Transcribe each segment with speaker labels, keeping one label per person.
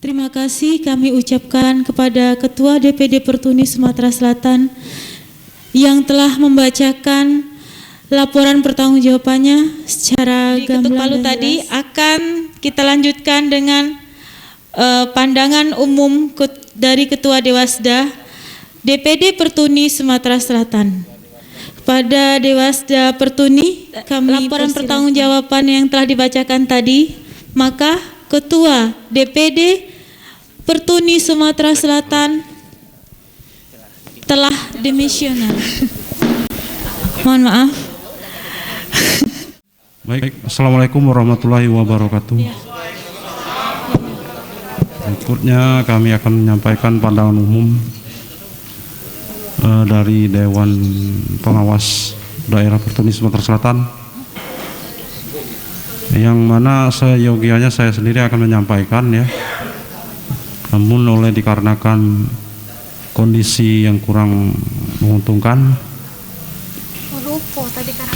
Speaker 1: Terima kasih kami ucapkan kepada Ketua DPD Pertuni Sumatera Selatan yang telah membacakan laporan pertanggungjawabannya secara
Speaker 2: Ketuk Palu tadi. Akan kita lanjutkan dengan pandangan umum dari Ketua Dewasda DPD Pertuni Sumatera Selatan. Kepada Dewasda Pertuni, kami laporan pertanggungjawaban yang telah dibacakan tadi, maka Ketua DPD Pertuni Sumatera Selatan telah demisioner. Mohon maaf.
Speaker 3: Baik, Assalamualaikum warahmatullahi wabarakatuh. Berikutnya kami akan menyampaikan pandangan umum dari Dewan Pengawas Daerah Pertuni Sumatera Selatan, yang mana seyogianya saya sendiri akan menyampaikan ya. Namun dikarenakan kondisi yang kurang menguntungkan,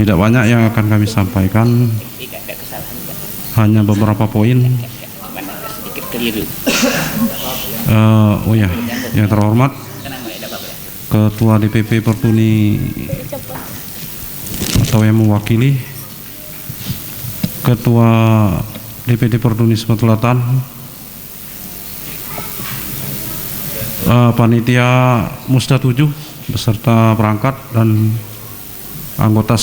Speaker 3: tidak banyak yang akan kami sampaikan, hanya beberapa poin. Yang terhormat Ketua DPP Pertuni atau yang mewakili Ketua DPD Pertuni Sumatera Selatan, panitia Musda 7 beserta perangkat dan anggota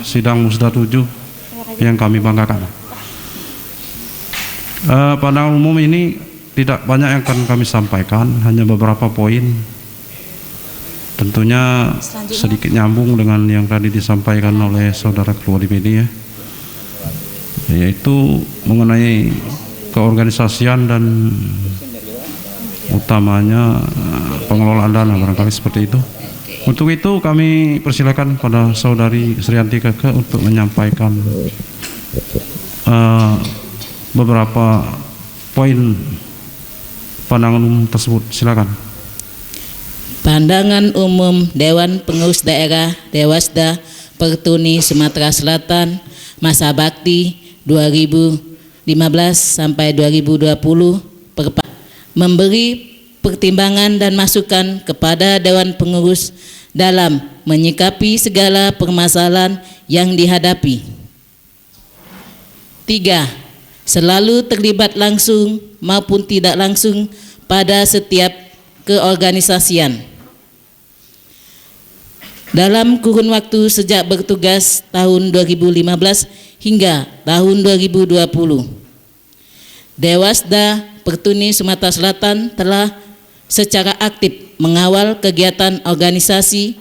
Speaker 3: sidang Musda 7 yang kami banggakan. Pandangan umum ini tidak banyak yang akan kami sampaikan, hanya beberapa poin. Tentunya sedikit nyambung dengan yang tadi disampaikan oleh saudara Ketua DPD ya, yaitu mengenai keorganisasian dan utamanya pengelolaan dana, barangkali seperti itu. Untuk itu kami persilakan pada saudari Srianti Keke untuk menyampaikan beberapa poin pandangan umum tersebut. Silakan.
Speaker 4: Pandangan umum Dewan Pengurus Daerah Dewasda Pertuni Sumatera Selatan masa bakti 2015 sampai 2020 memberi pertimbangan dan masukan kepada Dewan Pengurus dalam menyikapi segala permasalahan yang dihadapi. 3. Selalu terlibat langsung maupun tidak langsung pada setiap keorganisasian. Dalam kurun waktu sejak bertugas tahun 2015 hingga tahun 2020, Dewasda Pertuni Sumatera Selatan telah secara aktif mengawal kegiatan organisasi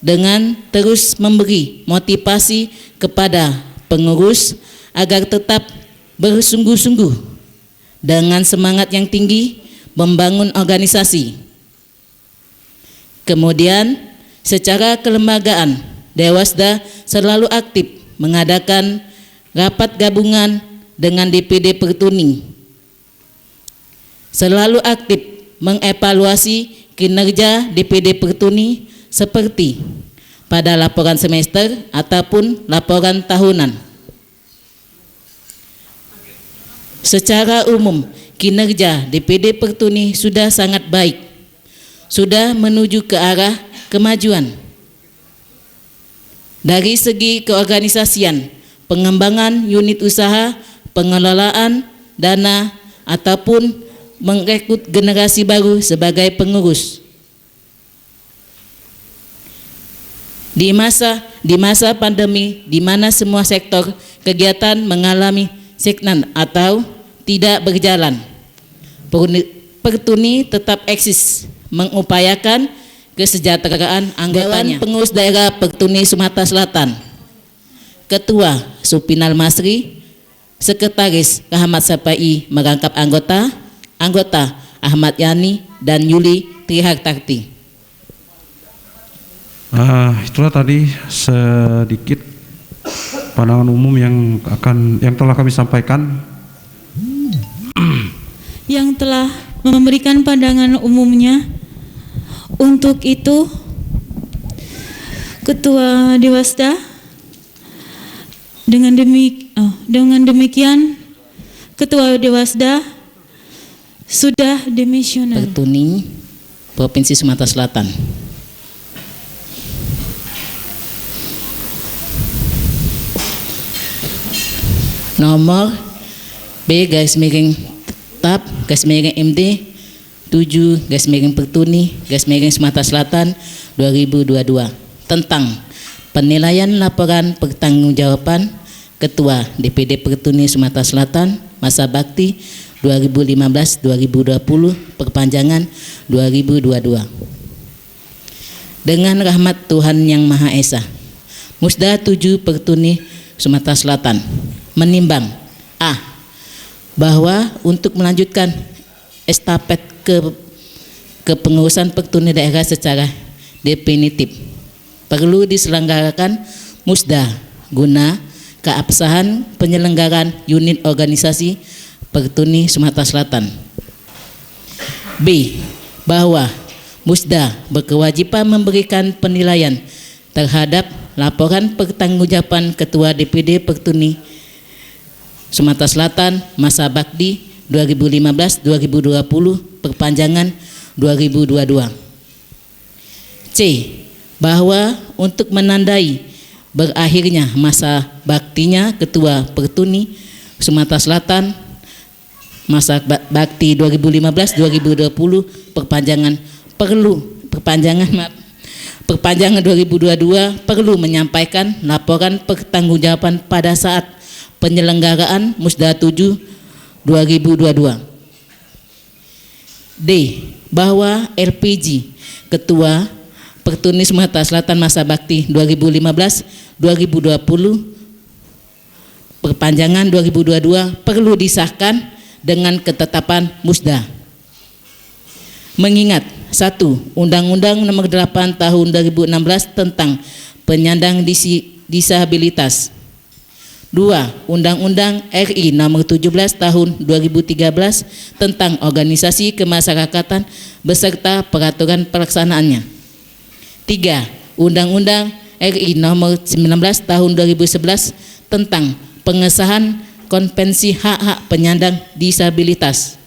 Speaker 4: dengan terus memberi motivasi kepada pengurus agar tetap bersungguh-sungguh dengan semangat yang tinggi membangun organisasi. Kemudian secara kelembagaan, Dewasda selalu aktif mengadakan rapat gabungan dengan DPD Pertuni, selalu aktif mengevaluasi kinerja DPD Pertuni seperti pada laporan semester ataupun laporan tahunan. Secara umum, kinerja DPD Pertuni sudah sangat baik, sudah menuju ke arah kemajuan. Dari segi keorganisasian, pengembangan unit usaha, pengelolaan dana, ataupun merekrut generasi baru sebagai pengurus. Di masa pandemi, di mana semua sektor kegiatan mengalami stagnan atau tidak berjalan, Pertuni tetap eksis mengupayakan kesejahteraan anggotanya. Dewan Pengurus Daerah Pertuni Sumatera Selatan, Ketua Supinal Masri, Sekretaris Rahmat Sapai merangkap anggota Ahmad Yani dan Yuli Trihartarti.
Speaker 3: Itulah tadi sedikit pandangan umum yang telah kami sampaikan.
Speaker 1: Yang telah memberikan pandangan umumnya. Untuk itu, Ketua Dewasda, dengan demikian Ketua Dewasda sudah demisioner.
Speaker 4: Pertuni Provinsi Sumatera Selatan. Nomor B garis miring TAP garis miring MD 7 garis miring Pertuni garis miring Sumatera Selatan 2022 tentang penilaian laporan pertanggungjawaban Ketua DPD Pertuni Sumatera Selatan masa bakti 2015-2020 perpanjangan 2022. Dengan rahmat Tuhan Yang Maha Esa, Musda 7 Pertuni Sumatera Selatan menimbang A. Bahwa untuk melanjutkan estafet kepengurusan Pertuni daerah secara definitif perlu diselenggarakan Musda guna keabsahan penyelenggaraan unit organisasi Pertuni Sumatera Selatan. B. Bahwa Musda berkewajiban memberikan penilaian terhadap laporan pertanggungjawaban Ketua DPD Pertuni Sumatera Selatan masa bakti 2015-2020 perpanjangan 2022. C. Bahwa untuk menandai berakhirnya masa baktinya Ketua Pertuni Sumatera Selatan masa bakti 2015-2020 perpanjangan 2022 perlu menyampaikan laporan pertanggungjawaban pada saat penyelenggaraan Musda 7 2022. D. Bahwa LPG Ketua Pertuni Sumatera Selatan masa bakti 2015-2020 perpanjangan 2022 perlu disahkan dengan ketetapan Musda. Mengingat 1. Undang-Undang Nomor 8 Tahun 2016 tentang penyandang disabilitas. 2. Undang-Undang RI Nomor 17 Tahun 2013 tentang organisasi kemasyarakatan beserta peraturan pelaksanaannya. 3. Undang-Undang RI Nomor 19 Tahun 2011 tentang pengesahan Konvensi Hak-Hak Penyandang Disabilitas.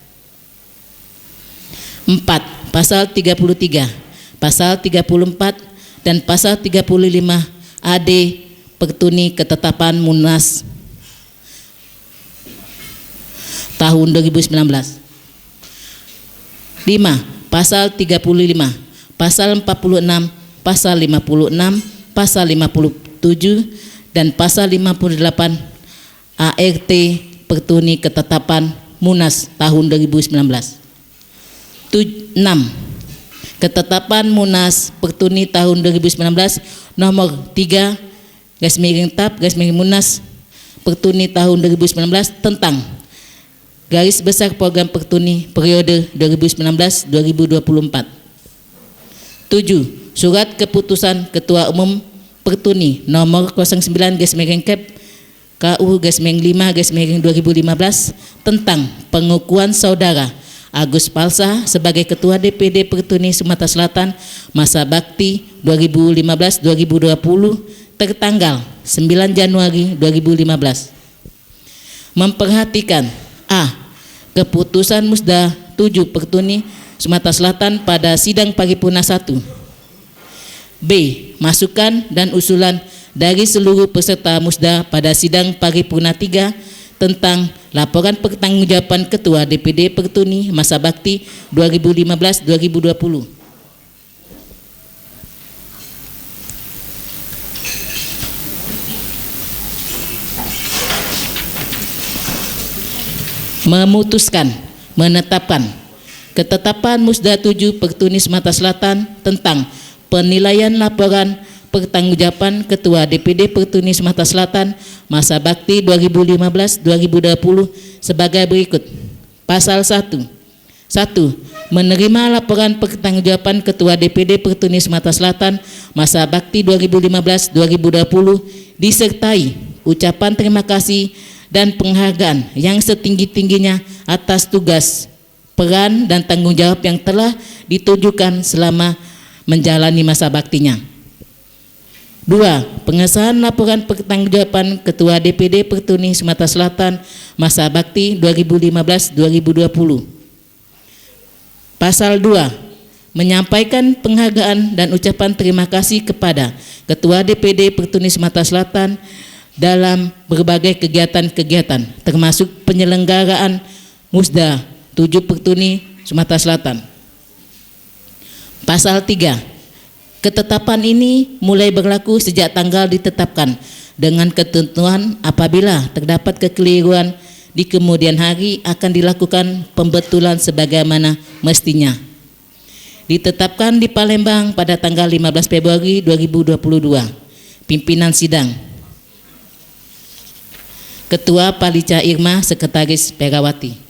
Speaker 4: 4. Pasal 33, Pasal 34 dan Pasal 35 AD Pertuni Ketetapan Munas tahun 2019. 5. Pasal 35, Pasal 46, Pasal 56, Pasal 57 dan Pasal 58 ART Pertuni Ketetapan Munas tahun 2019. 6. Ketetapan Munas Pertuni tahun 2019 nomor 3 garis miring TAP garis miring Munas Pertuni tahun 2019 tentang garis besar program Pertuni periode 2019-2024. 7. Surat keputusan Ketua Umum Pertuni nomor 09 garis miring KU garis miring 5 garis miring 2015 tentang pengukuhan saudara Agus Palsa sebagai Ketua DPD Pertuni Sumatera Selatan masa bakti 2015-2020 tertanggal 9 Januari 2015. Memperhatikan A. Keputusan Musda 7 Pertuni Sumatera Selatan pada sidang paripurna 1. B. Masukan dan usulan dari seluruh peserta Musda pada sidang paripurna 3 tentang laporan pertanggungjawaban Ketua DPD Pertuni masa bakti 2015-2020. Memutuskan menetapkan ketetapan Musda 7 Pertuni Sumatera Selatan tentang penilaian laporan pertanggungjawaban Ketua DPD Pertuni Sumatera Selatan masa bakti 2015-2020 sebagai berikut. Pasal 1. 1. Menerima laporan pertanggungjawaban Ketua DPD Pertuni Sumatera Selatan masa bakti 2015-2020 disertai ucapan terima kasih dan penghargaan yang setinggi-tingginya atas tugas, peran dan tanggung jawab yang telah ditujukan selama menjalani masa baktinya. 2. Pengesahan laporan pertanggungjawaban Ketua DPD Pertuni Sumatera Selatan masa bakti 2015-2020. Pasal 2. Menyampaikan penghargaan dan ucapan terima kasih kepada Ketua DPD Pertuni Sumatera Selatan dalam berbagai kegiatan-kegiatan termasuk penyelenggaraan Musda 7 Pertuni Sumatera Selatan. Pasal 3. Ketetapan ini mulai berlaku sejak tanggal ditetapkan dengan ketentuan apabila terdapat kekeliruan di kemudian hari akan dilakukan pembetulan sebagaimana mestinya. Ditetapkan di Palembang pada tanggal 15 Februari 2022. Pimpinan sidang Ketua Palica Irma, Sekretaris Perawati.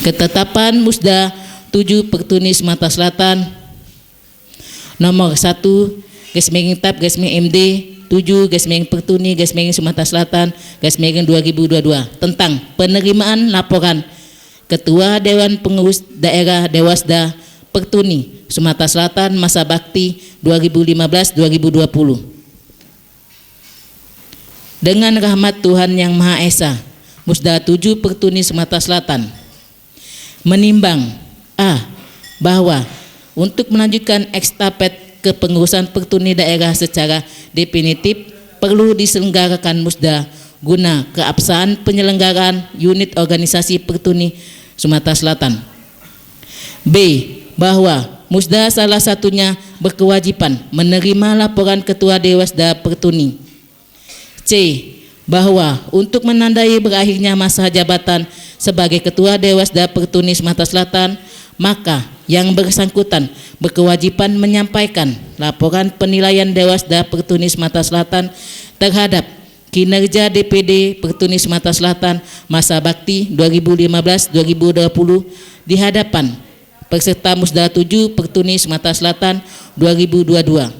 Speaker 4: Ketetapan Musda 7 Pertuni Sumatera Selatan nomor 1 /TAP /MD 7 Pertuni Sumatera Selatan /2022 tentang penerimaan laporan Ketua Dewan Pengurus Daerah Dewasda Pertuni Sumatera Selatan masa bakti 2015-2020. Dengan rahmat Tuhan Yang Maha Esa, Musda 7 Pertuni Sumatera Selatan menimbang bahwa untuk melanjutkan estafet kepengurusan Pertuni daerah secara definitif perlu diselenggarakan Musda guna keabsahan penyelenggaraan unit organisasi Pertuni Sumatera Selatan. B. Bahwa Musda salah satunya berkewajiban menerima laporan Ketua Dewasda Pertuni. C. Bahwa untuk menandai berakhirnya masa jabatan sebagai Ketua Dewasda Pertuni Sumatera Selatan, maka yang bersangkutan berkewajiban menyampaikan laporan penilaian Dewasda Pertuni Sumatera Selatan terhadap kinerja DPD Pertuni Sumatera Selatan masa bakti 2015-2020 di hadapan peserta Musda 7 Pertuni Sumatera Selatan 2022.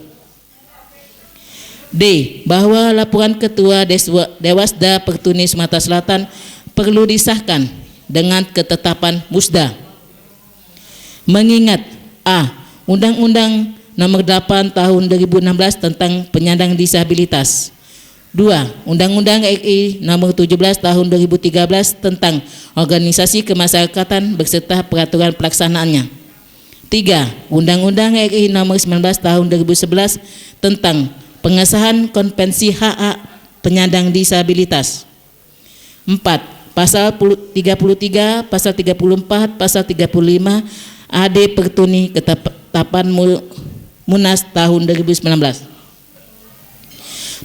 Speaker 4: D. Bahwa laporan Ketua Dewasda Pertuni Sumatera Selatan perlu disahkan dengan ketetapan Musda. Mengingat Undang-Undang Nomor 8 Tahun 2016 tentang penyandang disabilitas. 2. Undang-Undang RI Nomor 17 Tahun 2013 tentang organisasi kemasyarakatan beserta peraturan pelaksanaannya. 3. Undang-Undang RI Nomor 19 Tahun 2011 tentang pengesahan konvensi hak penyandang disabilitas. 4. Pasal 33, pasal 34, pasal 35 AD Pertuni ketetapan Munas tahun 2019.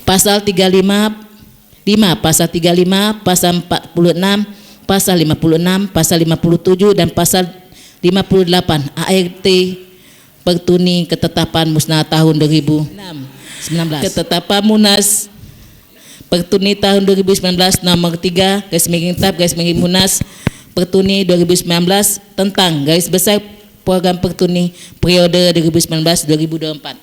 Speaker 4: Pasal 35, pasal 35, pasal 46, pasal 56, pasal 57 dan pasal 58 ART Pertuni ketetapan Musna tahun 2019. Ketetapan Munas Pertuni tahun 2019 nomor 3 /TAP Munas Pertuni 2019 tentang garis besar program Pertuni periode 2019-2024.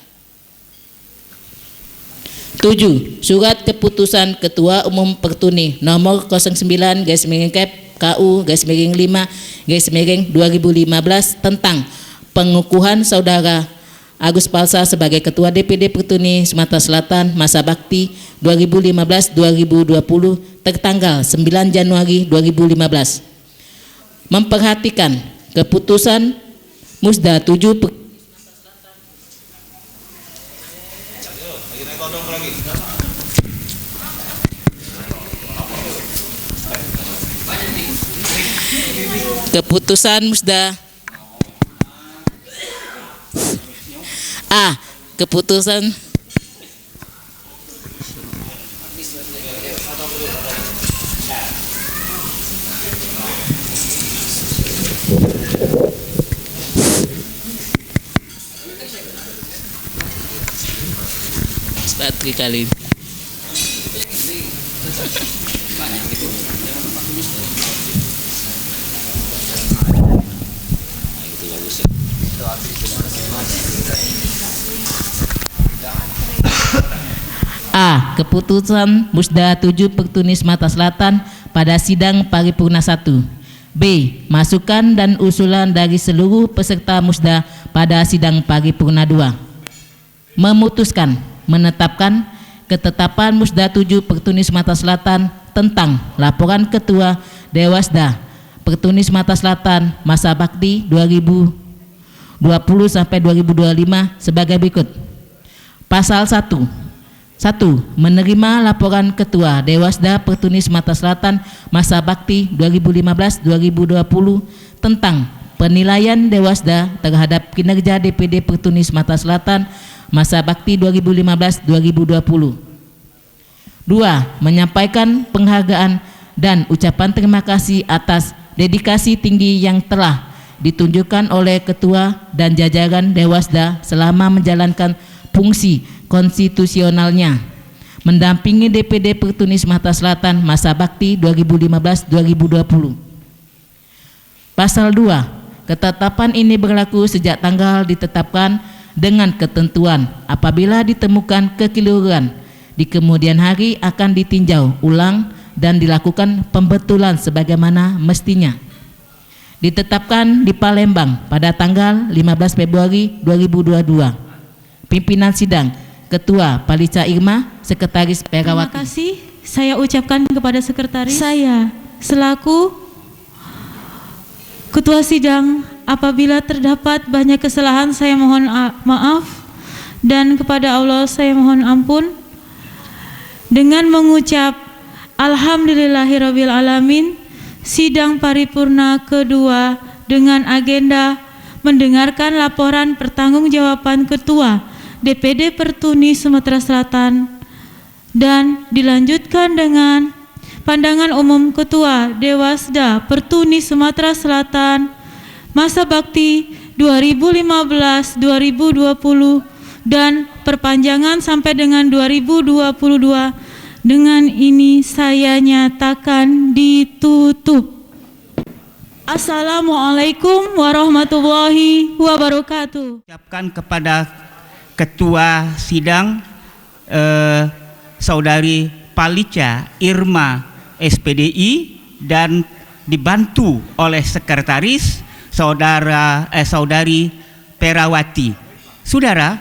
Speaker 4: 7. Surat keputusan Ketua Umum Pertuni nomor 09/KU/5/2015 tentang pengukuhan saudara Agus Palsa sebagai Ketua DPD Pertuni Sumatera Selatan masa bakti 2015-2020 tertanggal 9 Januari 2015. Memperhatikan keputusan Musda 7 keputusan Musda keputusan Batri kali keputusan Musda 7 Pertuni Sumatera Selatan pada sidang paripurna 1. B. Masukan dan usulan dari seluruh peserta Musda pada sidang paripurna 2. Memutuskan menetapkan ketetapan Musda 7 Pertuni Sumatera Selatan tentang laporan Ketua Dewasda Pertuni Sumatera Selatan masa bakti 2020 sampai 2025 sebagai berikut. Pasal 1. 1. Menerima laporan Ketua Dewasda Pertuni Sumatera Selatan masa bakti 2015-2020 tentang penilaian Dewasda terhadap kinerja DPD Pertuni Sumatera Selatan masa bakti 2015-2020. 2. Menyampaikan penghargaan dan ucapan terima kasih atas dedikasi tinggi yang telah ditunjukkan oleh Ketua dan jajaran Dewasda selama menjalankan fungsi konstitusionalnya mendampingi DPD Pertuni Sumatera Selatan masa bakti 2015-2020. Pasal 2. Ketetapan ini berlaku sejak tanggal ditetapkan dengan ketentuan apabila ditemukan kekeliruan di kemudian hari akan ditinjau ulang dan dilakukan pembetulan sebagaimana mestinya. Ditetapkan di Palembang pada tanggal 15 Februari 2022. Pimpinan sidang Ketua Palica Irma, Sekretaris Perawati.
Speaker 1: Terima kasih. Saya ucapkan kepada Sekretaris. Saya selaku Ketua Sidang, apabila terdapat banyak kesalahan saya mohon maaf, dan kepada Allah saya mohon ampun. Dengan mengucap Alhamdulillahirabbil alamin, sidang paripurna kedua dengan agenda mendengarkan laporan pertanggungjawaban Ketua DPD Pertuni Sumatera Selatan dan dilanjutkan dengan pandangan umum Ketua Dewasda Pertuni Sumatera Selatan masa bakti 2015-2020 dan perpanjangan sampai dengan 2022. Dengan ini saya nyatakan ditutup. Assalamualaikum warahmatullahi wabarakatuh.
Speaker 5: Ucapkan kepada Ketua Sidang Saudari Palica Irma SPDI dan dibantu oleh Sekretaris Saudari Perawati. Saudara,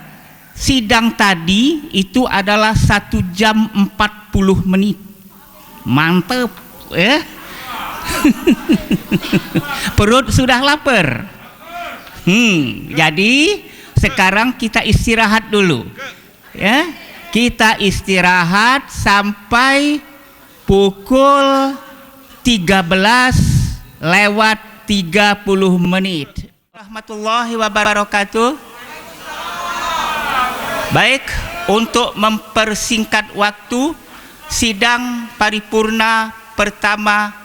Speaker 5: sidang tadi itu adalah 1 jam 40 menit. Mantap, ya? Perut sudah lapar. Jadi sekarang kita istirahat dulu, ya. Kita istirahat sampai pukul 13:30 menit. Warahmatullahi wabarakatuh. Baik, untuk mempersingkat waktu, sidang paripurna pertama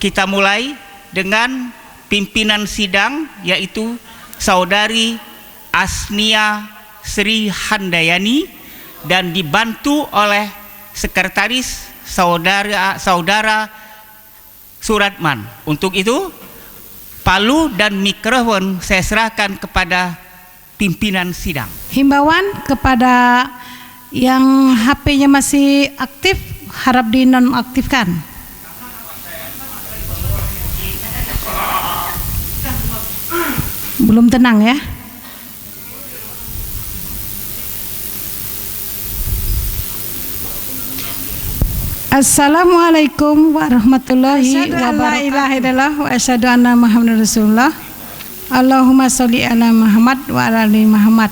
Speaker 5: kita mulai dengan pimpinan sidang, yaitu Saudari Asnia Sri Handayani dan dibantu oleh Sekretaris Saudara Suratman. Untuk itu, palu dan mikrofon saya serahkan kepada pimpinan sidang.
Speaker 6: Himbauan kepada yang HP-nya masih aktif, harap dinonaktifkan. Belum tenang ya. Assalamualaikum warahmatullahi wabarakatuh. Wa asyhadu anna Muhammadar Rasulullah. Allahumma sholli ala Muhammad wa ala ali Muhammad.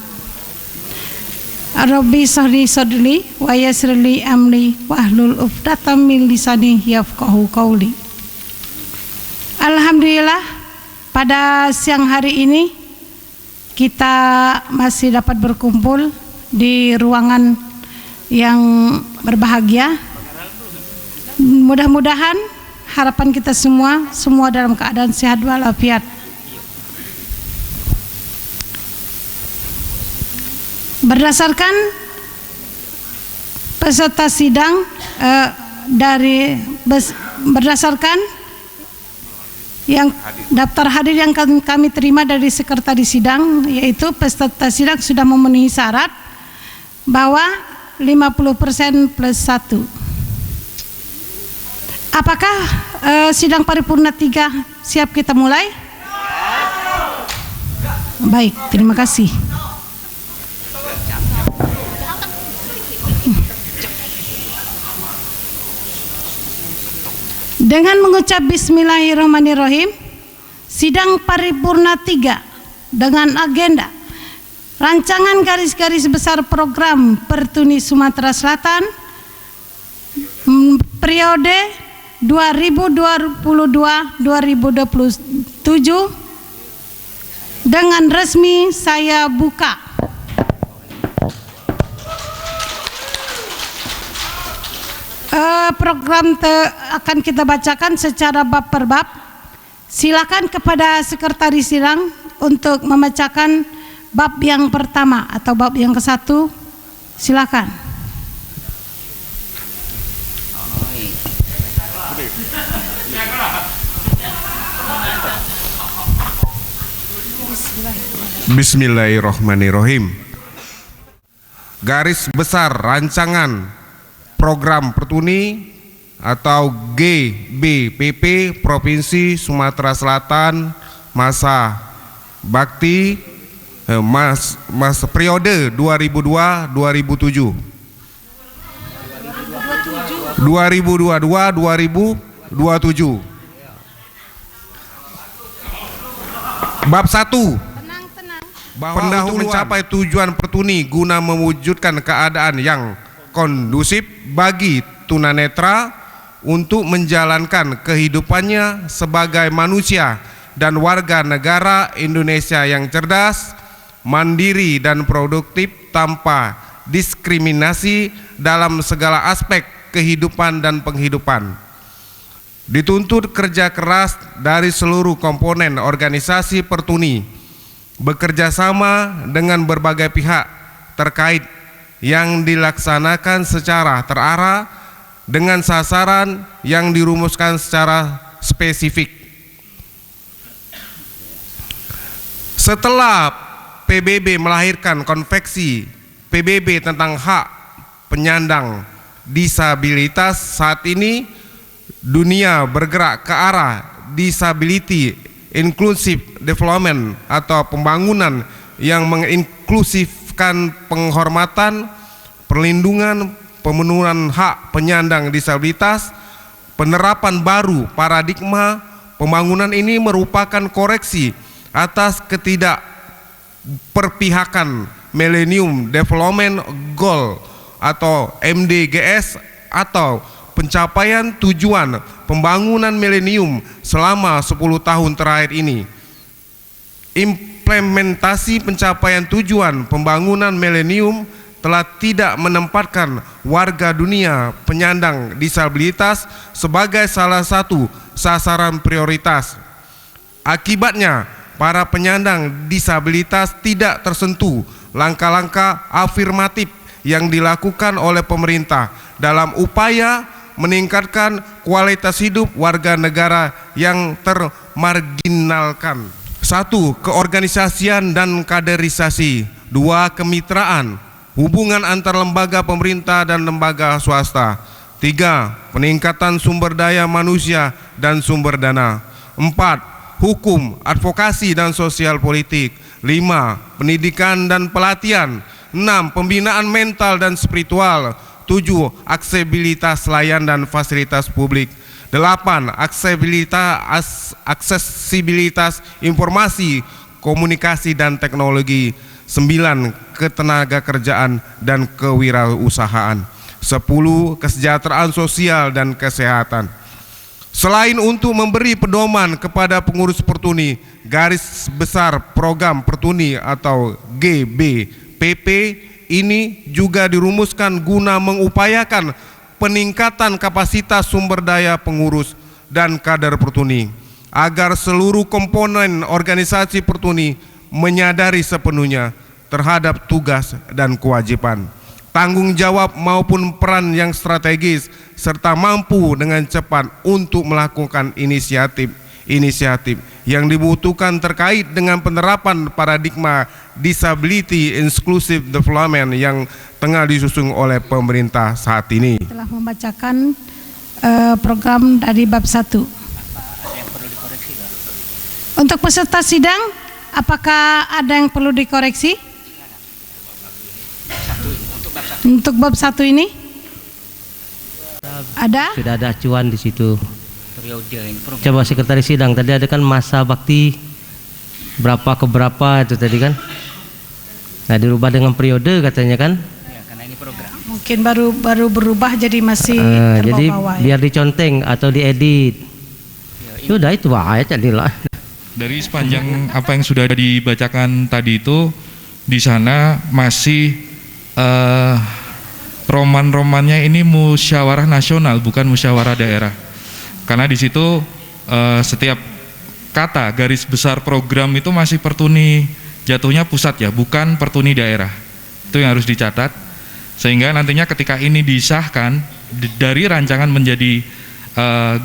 Speaker 6: Rabbi shrah sadri wa yassir li amri wahlul 'uqdatam min lisani yafqahu qauli. Alhamdulillah, pada siang hari ini kita masih dapat berkumpul di ruangan yang berbahagia. Mudah-mudahan harapan kita semua dalam keadaan sehat walafiat. Berdasarkan peserta sidang berdasarkan yang daftar hadir yang kami terima dari sekretaris sidang, yaitu peserta sidang sudah memenuhi syarat bahwa 50% plus 1. Apakah sidang paripurna 3 siap kita mulai? Baik, terima kasih. Dengan mengucap Bismillahirrahmanirrahim, sidang paripurna 3 dengan agenda rancangan garis-garis besar program Pertuni Sumatera Selatan periode 2022-2027 dengan resmi saya buka. Program akan kita bacakan secara bab per bab. Silakan kepada sekretaris sidang untuk membacakan bab yang pertama atau bab yang ke-1. Silakan.
Speaker 7: Bismillahirrahmanirrahim. Garis besar rancangan program Pertuni atau GBPP Provinsi Sumatera Selatan masa bakti masa periode 2022-2027 Bab 1. Bahwa untuk mencapai tujuan Pertuni guna mewujudkan keadaan yang kondusif bagi tunanetra untuk menjalankan kehidupannya sebagai manusia dan warga negara Indonesia yang cerdas, mandiri dan produktif tanpa diskriminasi dalam segala aspek kehidupan dan penghidupan. Dituntut kerja keras dari seluruh komponen organisasi Pertuni, bekerja sama dengan berbagai pihak terkait yang dilaksanakan secara terarah dengan sasaran yang dirumuskan secara spesifik. Setelah PBB melahirkan konvensi PBB tentang hak penyandang disabilitas, saat ini dunia bergerak ke arah disability inclusive development atau pembangunan yang menginklusifkan penghormatan, perlindungan, pemenuhan hak penyandang disabilitas. Penerapan baru paradigma pembangunan ini merupakan koreksi atas ketidakperpihakan Millennium Development Goal atau MDGs atau pencapaian tujuan pembangunan milenium selama 10 tahun terakhir ini. Implementasi pencapaian tujuan pembangunan milenium telah tidak menempatkan warga dunia penyandang disabilitas sebagai salah satu sasaran prioritas. Akibatnya, para penyandang disabilitas tidak tersentuh langkah-langkah afirmatif yang dilakukan oleh pemerintah dalam upaya meningkatkan kualitas hidup warga negara yang termarginalkan. 1. Keorganisasian dan kaderisasi. 2. Kemitraan, hubungan antar lembaga pemerintah dan lembaga swasta. 3. Peningkatan sumber daya manusia dan sumber dana. 4. Hukum, advokasi dan sosial politik. 5. Pendidikan dan pelatihan. 6. Pembinaan mental dan spiritual. 7. Aksesibilitas layan dan fasilitas publik. 8. Aksesibilitas informasi, komunikasi dan teknologi. 9. Ketenaga kerjaan dan kewirausahaan. 10. Kesejahteraan sosial dan kesehatan. Selain untuk memberi pedoman kepada pengurus Pertuni, garis besar program Pertuni atau GBPP ini juga dirumuskan guna mengupayakan peningkatan kapasitas sumber daya pengurus dan kader Pertuni agar seluruh komponen organisasi Pertuni menyadari sepenuhnya terhadap tugas dan kewajiban, tanggung jawab maupun peran yang strategis serta mampu dengan cepat untuk melakukan inisiatif yang dibutuhkan terkait dengan penerapan paradigma disability inclusive development yang tengah disusun oleh pemerintah saat ini.
Speaker 6: Telah membacakan program dari bab 1. Untuk peserta sidang, apakah ada yang perlu dikoreksi? Untuk bab 1 ini? Ada?
Speaker 8: Sudah ada acuan di situ.
Speaker 5: periode ini program.
Speaker 8: Coba sekretaris sidang tadi ada kan masa bakti berapa ke berapa itu tadi kan. Nah dirubah dengan periode katanya kan.
Speaker 5: Ya, karena ini program.
Speaker 6: Mungkin baru berubah jadi masih
Speaker 8: Jadi
Speaker 6: terbawa-bawa, ya.
Speaker 8: biar diconteng atau diedit. Sudah itu aja jadilah.
Speaker 9: Dari sepanjang apa yang sudah dibacakan tadi itu, di sana masih roman-romannya ini musyawarah nasional, bukan musyawarah daerah. Karena di situ setiap kata garis besar program itu masih pertuni, jatuhnya pusat ya, bukan pertuni daerah. Itu yang harus dicatat. Sehingga nantinya ketika ini disahkan dari rancangan menjadi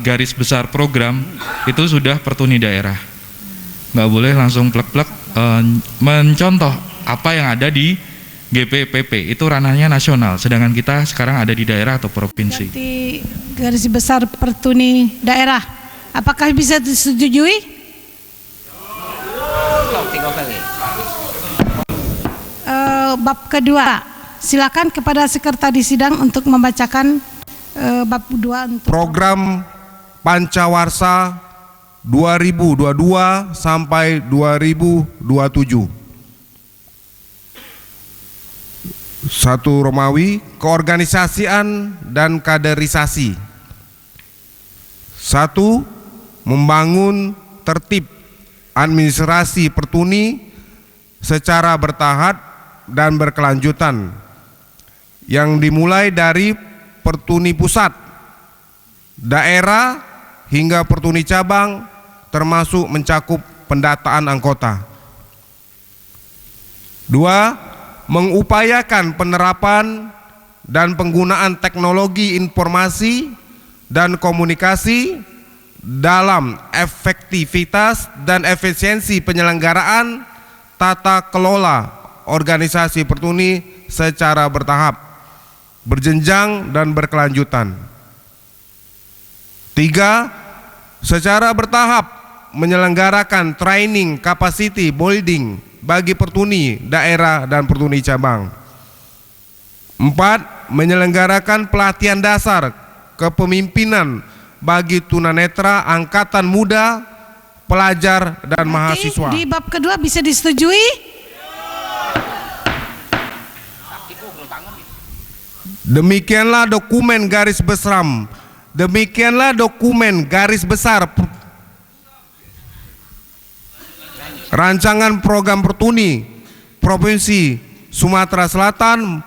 Speaker 9: garis besar program itu sudah pertuni daerah. Nggak boleh langsung plek-plek mencontoh apa yang ada di GPPP, itu ranahnya nasional, sedangkan kita sekarang ada di daerah atau provinsi.
Speaker 6: Berarti garis besar pertuni daerah, apakah bisa disetujui? Bab kedua, silakan kepada sekretaris sidang untuk membacakan bab kedua untuk
Speaker 7: program Pancawarsa 2022 sampai 2027. 1 Romawi, keorganisasian dan kaderisasi. 1. Membangun tertib administrasi pertuni secara bertahap dan berkelanjutan yang dimulai dari pertuni pusat, daerah hingga pertuni cabang, termasuk mencakup pendataan anggota. 2. Mengupayakan penerapan dan penggunaan teknologi informasi dan komunikasi dalam efektivitas dan efisiensi penyelenggaraan tata kelola organisasi pertuni secara bertahap, berjenjang dan berkelanjutan. 3. Secara bertahap menyelenggarakan training capacity building bagi pertuni daerah dan pertuni cabang. 4. Menyelenggarakan pelatihan dasar kepemimpinan bagi tunanetra, angkatan muda, pelajar dan mahasiswa.
Speaker 6: Di bab kedua bisa disetujui?
Speaker 7: Demikianlah dokumen garis besar. Demikianlah dokumen garis besar rancangan program pertuni Provinsi Sumatera Selatan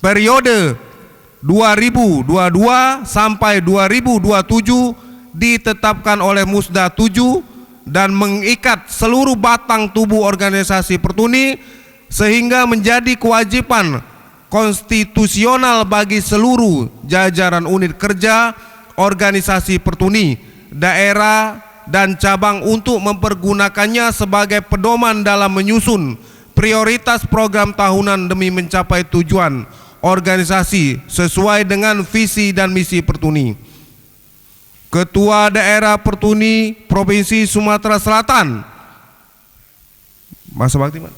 Speaker 7: periode 2022 sampai 2027 ditetapkan oleh Musda 7 dan mengikat seluruh batang tubuh organisasi pertuni sehingga menjadi kewajiban konstitusional bagi seluruh jajaran unit kerja organisasi pertuni daerah dan cabang untuk mempergunakannya sebagai pedoman dalam menyusun prioritas program tahunan demi mencapai tujuan organisasi sesuai dengan visi dan misi pertuni. Ketua Daerah Pertuni Provinsi Sumatera Selatan. Masa bakti, Pak?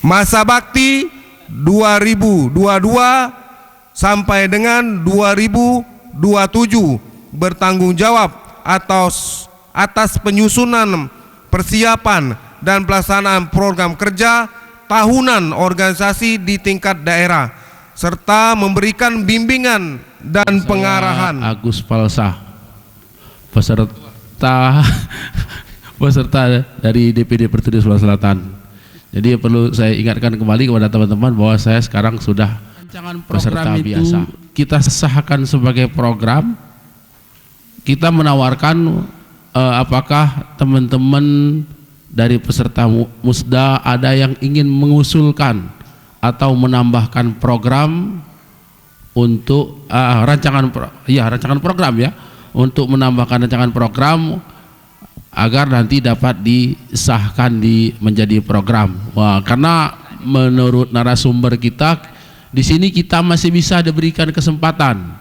Speaker 7: Masa bakti 2022 sampai dengan 2027 bertanggung jawab atas penyusunan, persiapan dan pelaksanaan program kerja tahunan organisasi di tingkat daerah serta memberikan bimbingan dan pengarahan.
Speaker 10: Agus Palsa, peserta dari DPD Pertuni Sulawesi Selatan. Jadi perlu saya ingatkan kembali kepada teman-teman bahwa saya sekarang sudah peserta biasa. Kita sahkan sebagai program, kita menawarkan apakah teman-teman dari peserta Musda ada yang ingin mengusulkan atau menambahkan program untuk rancangan program ya, untuk menambahkan rancangan program agar nanti dapat disahkan menjadi program. Wah, karena menurut narasumber kita di sini kita masih bisa diberikan kesempatan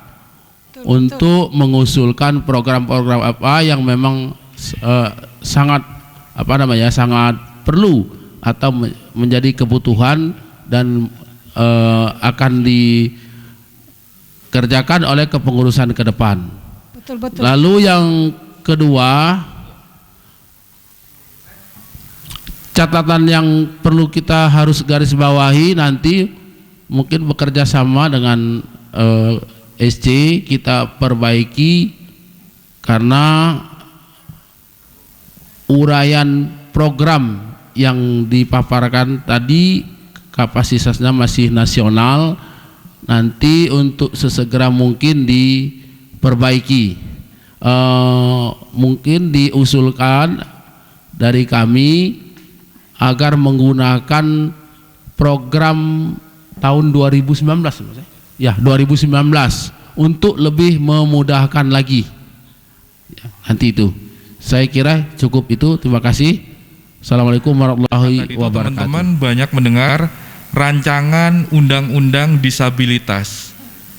Speaker 10: untuk mengusulkan program-program apa yang memang sangat sangat perlu atau menjadi kebutuhan dan akan dikerjakan oleh kepengurusan ke depan.
Speaker 6: Betul.
Speaker 10: Lalu yang kedua, catatan yang perlu kita harus garis bawahi nanti mungkin bekerja sama dengan SC kita perbaiki, karena uraian program yang dipaparkan tadi kapasitasnya masih nasional, nanti untuk sesegera mungkin diperbaiki. Mungkin diusulkan dari kami agar menggunakan program tahun 2019 ya, 2019 untuk lebih memudahkan lagi ya, nanti itu. Saya kira cukup itu. Terima kasih. Assalamualaikum warahmatullahi wabarakatuh.
Speaker 9: Teman-teman banyak mendengar rancangan undang-undang disabilitas.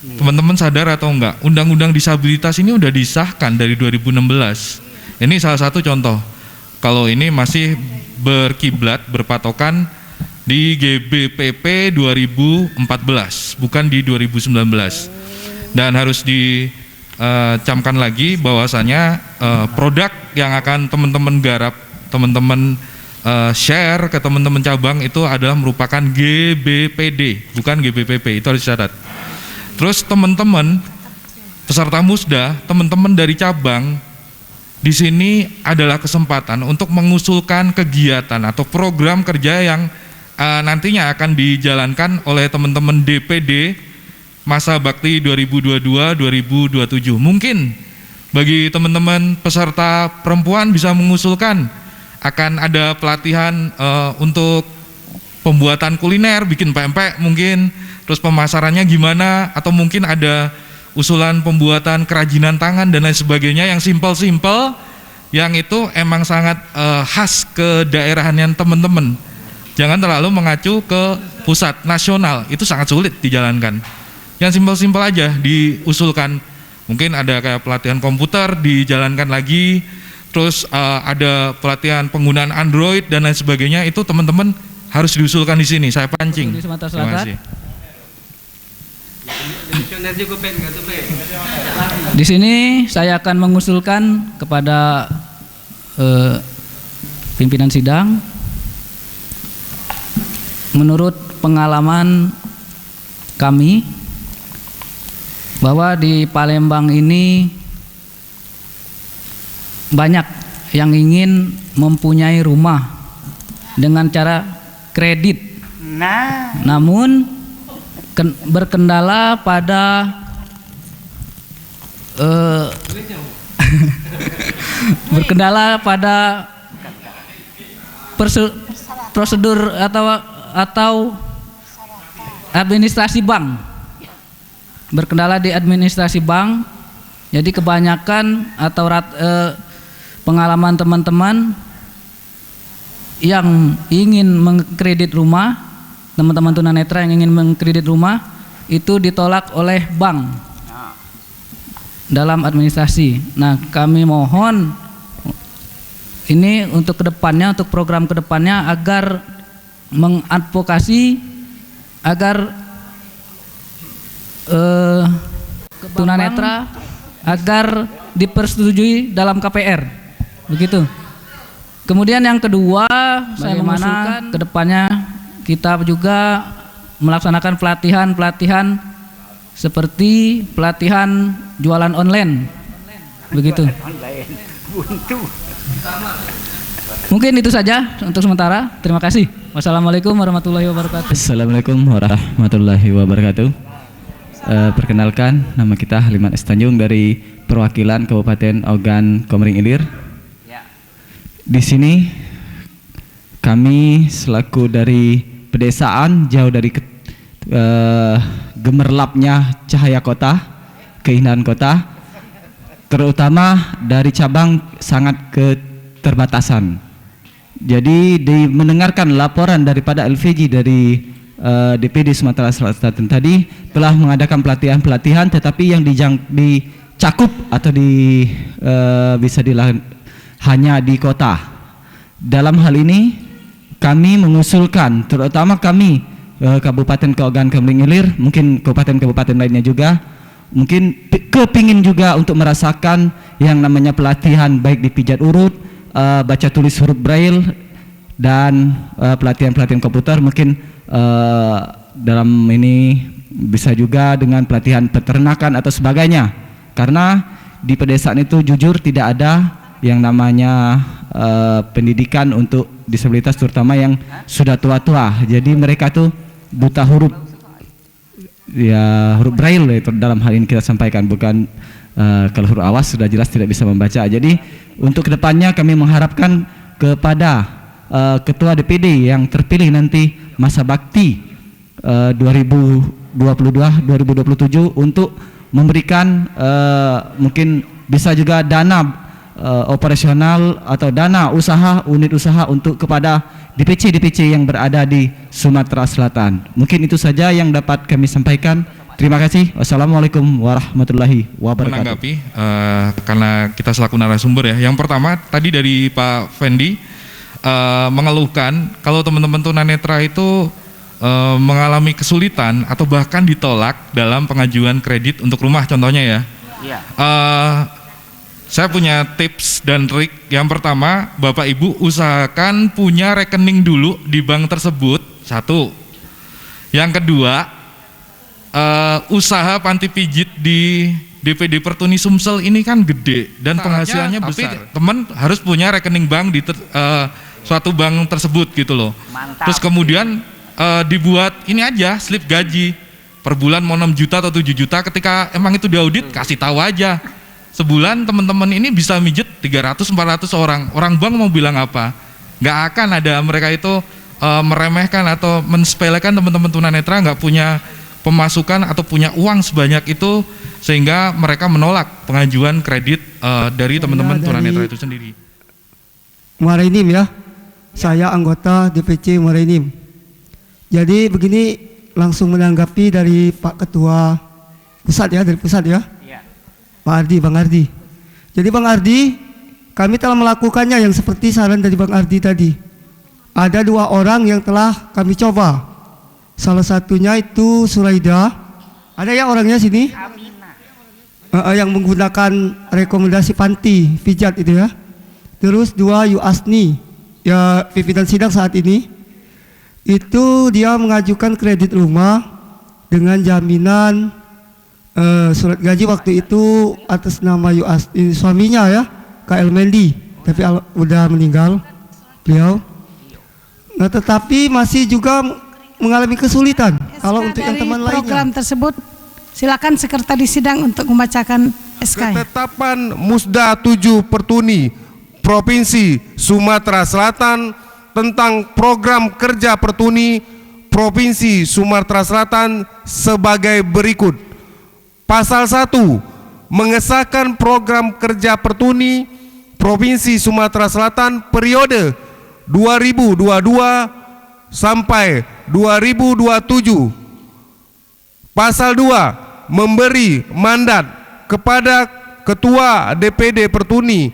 Speaker 9: Teman-teman sadar atau enggak, undang-undang disabilitas ini udah disahkan dari 2016. Ini salah satu contoh. Kalau ini masih berkiblat, berpatokan di GBPP 2014, bukan di 2019. Dan harus dicamkan lagi bahwasanya produk yang akan teman-teman garap, teman-teman share ke teman-teman cabang itu adalah merupakan GBPD, bukan GBPP, itu harus dicatat. Terus teman-teman peserta musda, teman-teman dari cabang, di sini adalah kesempatan untuk mengusulkan kegiatan atau program kerja yang nantinya akan dijalankan oleh teman-teman DPD masa bakti 2022-2027. Mungkin bagi teman-teman peserta perempuan bisa mengusulkan akan ada pelatihan untuk pembuatan kuliner, bikin pempek mungkin, terus pemasarannya gimana, atau mungkin ada usulan pembuatan kerajinan tangan dan lain sebagainya yang simpel-simpel, yang itu emang sangat khas ke daerahannya teman-teman. Jangan terlalu mengacu ke pusat nasional, itu sangat sulit dijalankan. Yang simpel-simpel aja diusulkan, mungkin ada kayak pelatihan komputer dijalankan lagi, terus ada pelatihan penggunaan Android dan lain sebagainya, itu teman-teman harus diusulkan di sini. Saya pancing. Terima kasih.
Speaker 11: Di sini saya akan mengusulkan kepada pimpinan sidang, menurut pengalaman kami bahwa di Palembang ini banyak yang ingin mempunyai rumah dengan cara kredit. Namun berkendala pada prosedur atau administrasi bank. Berkendala di administrasi bank. Jadi kebanyakan atau pengalaman teman-teman yang ingin mengkredit rumah, teman-teman tunanetra yang ingin mengkredit rumah itu ditolak oleh bank dalam administrasi. Nah, kami mohon ini untuk kedepannya, untuk program kedepannya, agar mengadvokasi agar tunanetra agar dipersetujui dalam KPR, begitu. Kemudian yang kedua, saya mengusulkan kedepannya kita juga melaksanakan pelatihan seperti pelatihan jualan online, begitu. Mungkin itu saja untuk sementara. Terima kasih. Wassalamualaikum warahmatullahi wabarakatuh.
Speaker 12: Assalamualaikum warahmatullahi wabarakatuh. Perkenalkan, nama kita Haliman S. Tanjung dari perwakilan Kabupaten Ogan Komering Ilir. Di sini kami selaku dari pedesaan jauh dari gemerlapnya cahaya kota, keindahan kota, terutama dari cabang sangat keterbatasan. Jadi mendengarkan laporan daripada LVG dari DPD Sumatera Selatan tadi telah mengadakan pelatihan-pelatihan, tetapi yang dicakup atau bisa hanya di kota. Dalam hal ini kami mengusulkan, terutama kami Kabupaten Ogan Komering Ilir, mungkin kabupaten-kabupaten lainnya juga, mungkin kepingin juga untuk merasakan yang namanya pelatihan baik di pijat urut, baca tulis huruf braille, dan pelatihan-pelatihan komputer, mungkin dalam ini bisa juga dengan pelatihan peternakan atau sebagainya. Karena di pedesaan itu jujur tidak ada yang namanya pendidikan untuk disabilitas, terutama yang sudah tua-tua. Jadi mereka tuh buta huruf, ya huruf braille itu dalam hal ini kita sampaikan, bukan kalau huruf awas sudah jelas tidak bisa membaca. Jadi untuk kedepannya kami mengharapkan kepada ketua DPD yang terpilih nanti masa bakti 2022-2027 untuk memberikan mungkin bisa juga dana operasional atau dana usaha, unit usaha untuk kepada DPC-DPC yang berada di Sumatera Selatan. Mungkin itu saja yang dapat kami sampaikan. Terima kasih. Wassalamualaikum warahmatullahi wabarakatuh.
Speaker 9: Menanggapi karena kita selaku narasumber ya. Yang pertama tadi dari Pak Fendi mengeluhkan kalau teman-teman tunanetra itu mengalami kesulitan atau bahkan ditolak dalam pengajuan kredit untuk rumah contohnya ya. Iya. Saya punya tips dan trik. Yang pertama, Bapak Ibu usahakan punya rekening dulu di bank tersebut, satu. Yang kedua, usaha panti pijit di DPD Pertuni Sumsel ini kan gede dan penghasilannya besar. Tapi teman harus punya rekening bank di suatu bank tersebut gitu loh. Mantap. Terus kemudian dibuat ini aja slip gaji per bulan mau 6 juta atau 7 juta, ketika emang itu diaudit kasih tahu aja. Sebulan teman-teman ini bisa mijet 300-400 orang bank mau bilang apa? Nggak akan ada, mereka itu meremehkan atau mensepelekan teman-teman tunanetra nggak punya pemasukan atau punya uang sebanyak itu, sehingga mereka menolak pengajuan kredit dari teman-teman tunanetra itu sendiri.
Speaker 13: Muara Enim ya, saya anggota DPC Muara Enim. Jadi begini, langsung menanggapi dari Pak Ketua Pusat ya, dari pusat ya. Pak Ardi, Bang Ardi. Jadi Bang Ardi, kami telah melakukannya yang seperti saran dari Bang Ardi tadi. Ada 2 orang yang telah kami coba. Salah satunya itu Suraida. Ada ya orangnya sini? Yang menggunakan rekomendasi panti pijat itu ya. Terus 2 Yuasni, ya pimpinan sidang saat ini. Itu dia mengajukan kredit rumah dengan jaminan surat gaji waktu itu atas nama Yuasni, suaminya ya, KL Mendi, tapi udah meninggal beliau. Nah, tetapi masih juga mengalami kesulitan. Kalau untuk yang teman lainnya.
Speaker 6: Program tersebut, silakan sekretaris sidang untuk membacakan SK.
Speaker 7: Ketetapan Musda 7 Pertuni Provinsi Sumatera Selatan tentang program kerja Pertuni Provinsi Sumatera Selatan sebagai berikut. Pasal 1, mengesahkan program kerja Pertuni Provinsi Sumatera Selatan periode 2022 sampai 2027. Pasal 2, memberi mandat kepada Ketua DPD Pertuni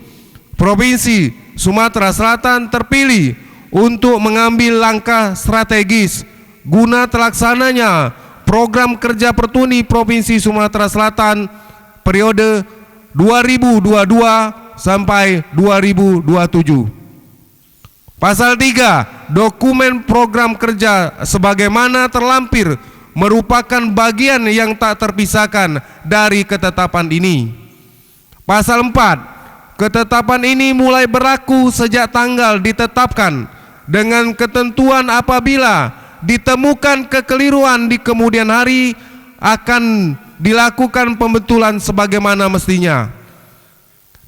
Speaker 7: Provinsi Sumatera Selatan terpilih untuk mengambil langkah strategis guna terlaksananya program kerja Pertuni Provinsi Sumatera Selatan periode 2022 sampai 2027. Pasal 3, dokumen program kerja sebagaimana terlampir merupakan bagian yang tak terpisahkan dari ketetapan ini. Pasal 4, ketetapan ini mulai berlaku sejak tanggal ditetapkan dengan ketentuan apabila ditemukan kekeliruan di kemudian hari akan dilakukan pembetulan sebagaimana mestinya.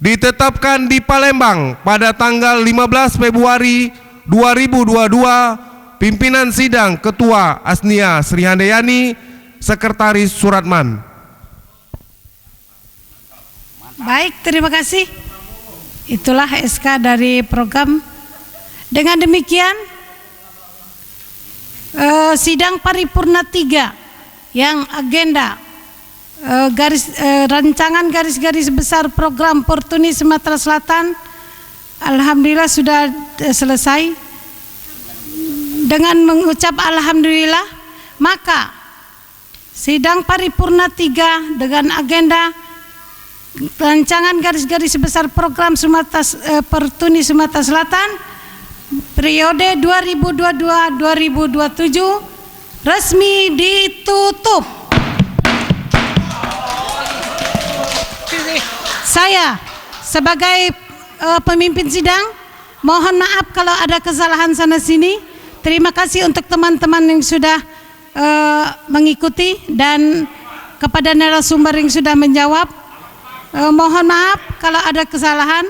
Speaker 7: Ditetapkan di Palembang pada tanggal 15 Februari 2022, pimpinan sidang Ketua Asnia Sri Handayani, Sekretaris Suratman.
Speaker 6: Baik, terima kasih. Itulah SK dari program. Dengan demikian sidang paripurna 3 yang agenda rancangan garis-garis besar program Pertuni Sumatera Selatan alhamdulillah sudah selesai. Dengan mengucap alhamdulillah, maka sidang paripurna 3 dengan agenda rancangan garis-garis besar program Pertuni Sumatera Selatan periode 2022-2027 resmi ditutup. Saya sebagai pemimpin sidang mohon maaf kalau ada kesalahan sana sini. Terima kasih untuk teman-teman yang sudah mengikuti dan kepada narasumber yang sudah menjawab. Mohon maaf kalau ada kesalahan.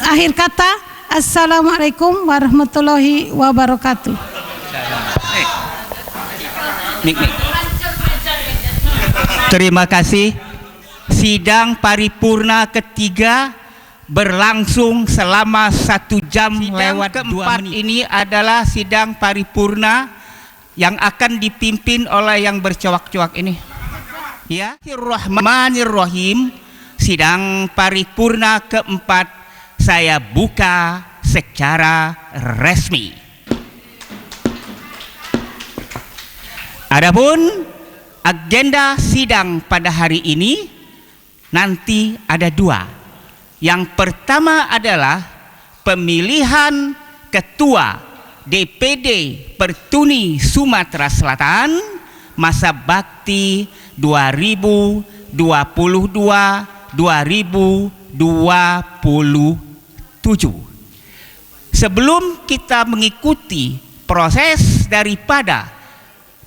Speaker 6: Akhir kata, assalamualaikum warahmatullahi wabarakatuh.
Speaker 5: Terima kasih. Sidang paripurna ketiga berlangsung selama 1 jam lewat 2 menit. Ini adalah sidang paripurna yang akan dipimpin oleh yang bercoak-coak ini. Ya, Bismillahirrahmanirrahim. Sidang paripurna keempat saya buka secara resmi. Adapun agenda sidang pada hari ini nanti ada 2. Yang pertama adalah pemilihan ketua DPD Pertuni Sumatera Selatan masa bakti 2022-2027. Sebelum kita mengikuti proses daripada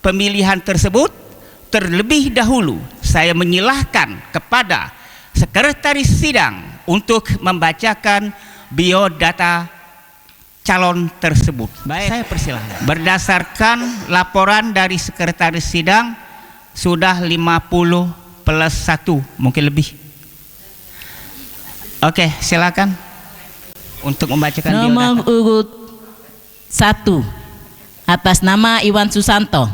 Speaker 5: pemilihan tersebut, terlebih dahulu saya menyilahkan kepada sekretaris sidang untuk membacakan biodata calon tersebut. Baik, saya persilahkan. Berdasarkan laporan dari sekretaris sidang sudah 50 plus 1, mungkin lebih. Oke, silakan untuk membacakan
Speaker 4: nomor
Speaker 5: biodata.
Speaker 4: urut 1 atas nama Iwan Susanto.